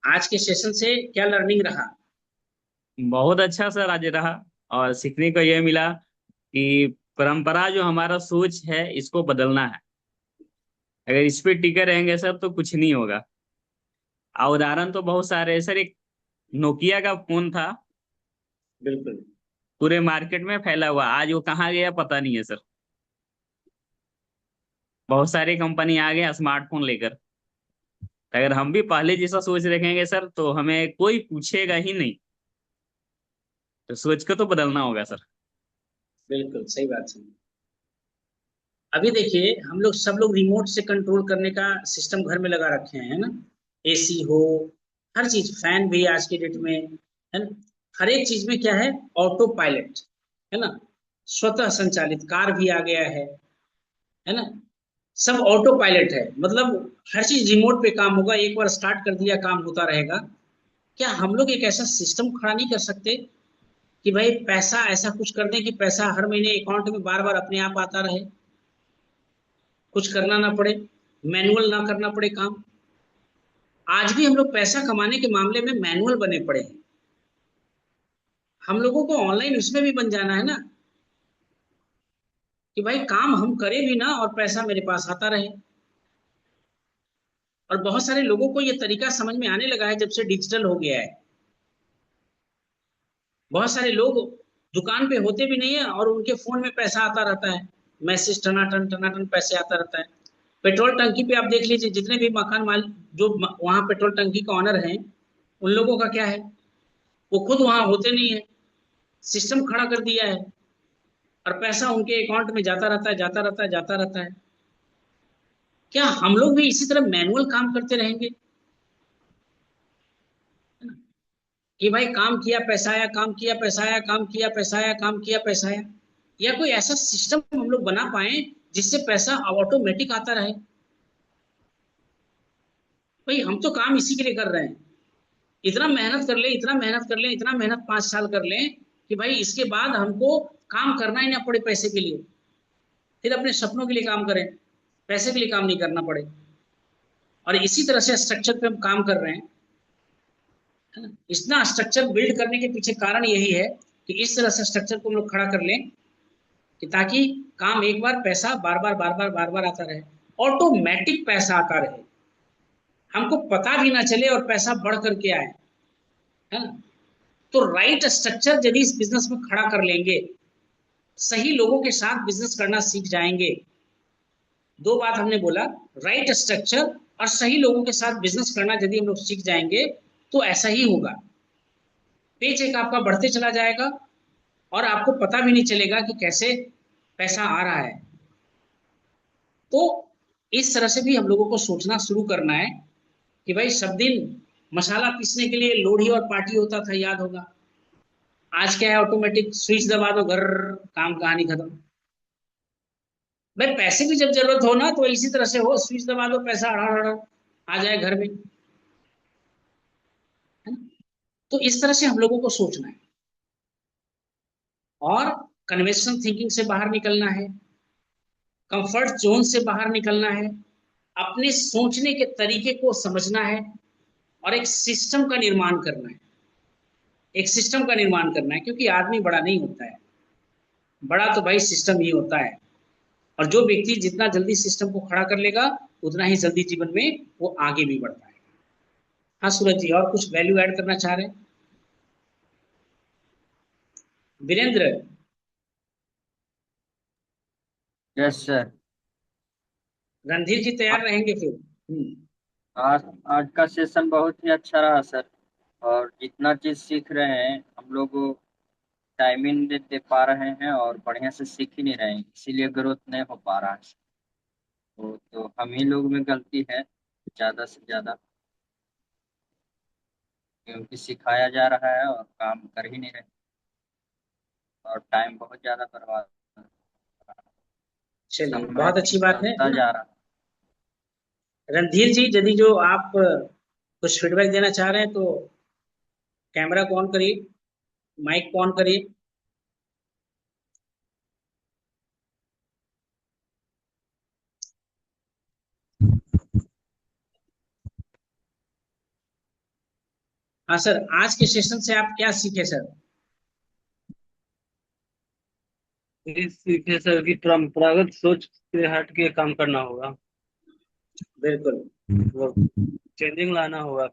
आज के सेशन से क्या लर्निंग रहा? बहुत अच्छा सर आज रहा। और सीखने को यह मिला कि परंपरा जो हमारा सोच है इसको बदलना है। अगर इस पे टिके रहेंगे सर तो कुछ नहीं होगा। और उदाहरण तो बहुत सारे हैं सर। एक नोकिया का फोन था, बिल्कुल। पूरे मार्केट में फैला हुआ, आज वो कहाँ गया पता नहीं है सर। बहुत सारी कंपनी आ गए स्मार्टफोन लेकर। अगर हम भी पहले जैसा सोच रखेंगे सर तो हमें कोई पूछेगा ही नहीं। तो सोच को तो बदलना होगा सर। बिल्कुल सही बात है। अभी देखिए, हम लोग सब लोग रिमोट से कंट्रोल करने का सिस्टम घर में लगा रखे हैं, है ना? एसी हो, हर चीज, फैन भी आज की डेट में, है ना? हर एक चीज में क्या है? ऑटो पायलट, है ना? स्वतः संचालित कार भी आ गया है ना? सब ऑटो पायलट है, मतलब हर चीज रिमोट पे काम होगा, एक बार स्टार्ट कर दिया काम होता रहेगा। क्या हम लोग एक ऐसा सिस्टम खड़ा नहीं कर सकते कि भाई पैसा ऐसा कुछ कर दें कि पैसा हर महीने अकाउंट में बार बार अपने आप आता रहे, कुछ करना ना पड़े, मैनुअल ना करना पड़े काम? आज भी हम लोग पैसा कमाने के मामले में मैनुअल बने पड़े हैं। हम लोगों को ऑनलाइन उसमें भी बन जाना है ना, कि भाई काम हम करें भी ना और पैसा मेरे पास आता रहे। और बहुत सारे लोगों को ये तरीका समझ में आने लगा है जब से डिजिटल हो गया है। बहुत सारे लोग दुकान पे होते भी नहीं है और उनके फोन में पैसा आता रहता है, मैसेज टनाटन टनाटन पैसे आता रहता है। पेट्रोल टंकी पे आप देख लीजिए, जितने भी मकान मालिक जो वहां पेट्रोल टंकी का ऑनर है, उन लोगों का क्या है? वो खुद वहां होते नहीं है, सिस्टम खड़ा कर दिया है और पैसा उनके अकाउंट में जाता रहता है, जाता रहता है, जाता रहता है। क्या हम लोग भी इसी तरह मैनुअल काम करते रहेंगे? कि भाई काम किया पैसा आया, काम किया पैसा आया, काम किया पैसा आया, काम किया पैसा आया? या कोई ऐसा सिस्टम हम लोग बना पाए जिससे पैसा ऑटोमेटिक आता रहे? भाई हम तो काम इसी के लिए कर रहे हैं, इतना मेहनत कर ले, इतना मेहनत कर ले, इतना मेहनत 5 साल कर ले कि भाई इसके बाद हमको काम करना ही ना पड़े पैसे के लिए, फिर अपने सपनों के लिए काम करें, पैसे के लिए काम नहीं करना पड़े। और इसी तरह से स्ट्रक्चर पे हम काम कर रहे हैं, है ना? इतना स्ट्रक्चर बिल्ड करने के पीछे कारण यही है कि इस तरह से स्ट्रक्चर को हम लोग खड़ा कर लें कि ताकि काम एक बार, पैसा बार बार बार बार बार बार आता रहे, ऑटोमेटिक पैसा आता रहे, हमको पता भी ना चले और पैसा बढ़ करके आए, है ना? तो राइट स्ट्रक्चर यदि इस बिजनेस में खड़ा कर लेंगे, सही लोगों के साथ बिजनेस करना सीख जाएंगे। दो बात हमने बोला, राइट स्ट्रक्चर और सही लोगों के साथ बिजनेस करना यदि हम लोग सीख जाएंगे तो ऐसा ही होगा, पे चेक आपका बढ़ते चला जाएगा और आपको पता भी नहीं चलेगा कि कैसे पैसा आ रहा है। तो इस तरह से भी हम लोगों को सोचना शुरू करना है कि भाई सब दिन मसाला पीसने के लिए लोढ़ी और पार्टी होता था, याद होगा। आज क्या है? ऑटोमेटिक स्विच दबा दो, घर, काम कहानी खत्म। भाई पैसे की जब जरूरत हो ना तो इसी तरह से हो, स्विच दबा दो, पैसा अड़ा आ जाए घर में, है ना? तो इस तरह से हम लोगों को सोचना है और कन्वेंशनल थिंकिंग से बाहर निकलना है, कंफर्ट जोन से बाहर निकलना है, अपने सोचने के तरीके को समझना है और एक सिस्टम का निर्माण करना है। एक सिस्टम का निर्माण करना है, क्योंकि आदमी बड़ा नहीं होता है, बड़ा तो भाई सिस्टम ही होता है। और जो व्यक्ति जितना जल्दी सिस्टम को खड़ा कर लेगा उतना ही जल्दी जीवन में वो आगे भी बढ़ता है। हाँ सूरज जी, और कुछ वैल्यू ऐड करना चाह रहे हैं? वीरेंद्र। Yes sir. रणधीर जी तैयार रहेंगे फिर? आज आज का सेशन बहुत ही अच्छा रहा सर। और जितना चीज सीख रहे हैं हम लोग टाइमिंग दे दे पा रहे हैं और बढ़िया से सीख ही नहीं रहे हैं, इसीलिए ग्रोथ नहीं हो पा रहा है। तो हम ही लोग में गलती है ज्यादा से ज्यादा, क्योंकि सिखाया जा रहा है और काम कर ही नहीं रहे, और टाइम बहुत ज्यादा बर्बाद हो रहा है। चलिए, समय बहुत अच्छी बात है निकलता ना। जा रहा है। रणधीर जी, यदि जो आप कुछ फीडबैक देना चाह रहे हैं तो कैमरा को ऑन करिए, माइक को ऑन करिए। हाँ सर, आज के सेशन से आप क्या सीखे सर? इस सीखे सर की परंपरागत सोच से हट के काम करना होगा, बिल्कुल, वो चेंजिंग लाना होगा।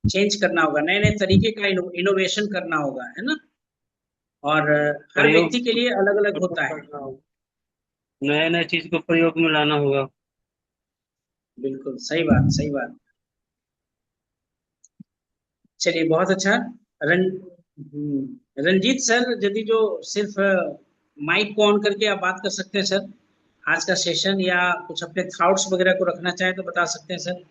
चेंज करना होगा, नए नए तरीके का इनोवेशन करना होगा, है ना। और हर प्रयोग व्यक्ति के लिए अलग अलग होता है। करना होगा, नए नए चीज को प्रयोग में लाना होगा। बिल्कुल सही बात, सही बात। चलिए, बहुत अच्छा। रंजीत सर, यदि जो सिर्फ माइक को ऑन करके आप बात कर सकते हैं सर, आज का सेशन या कुछ अपने थॉट्स वगैरह को रखना चाहें तो बता सकते हैं सर।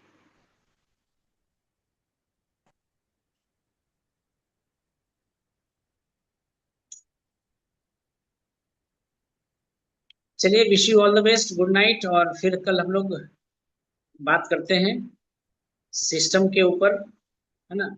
चलिए, wish you all the best, good night, और फिर कल हम लोग बात करते हैं सिस्टम के ऊपर, है ना।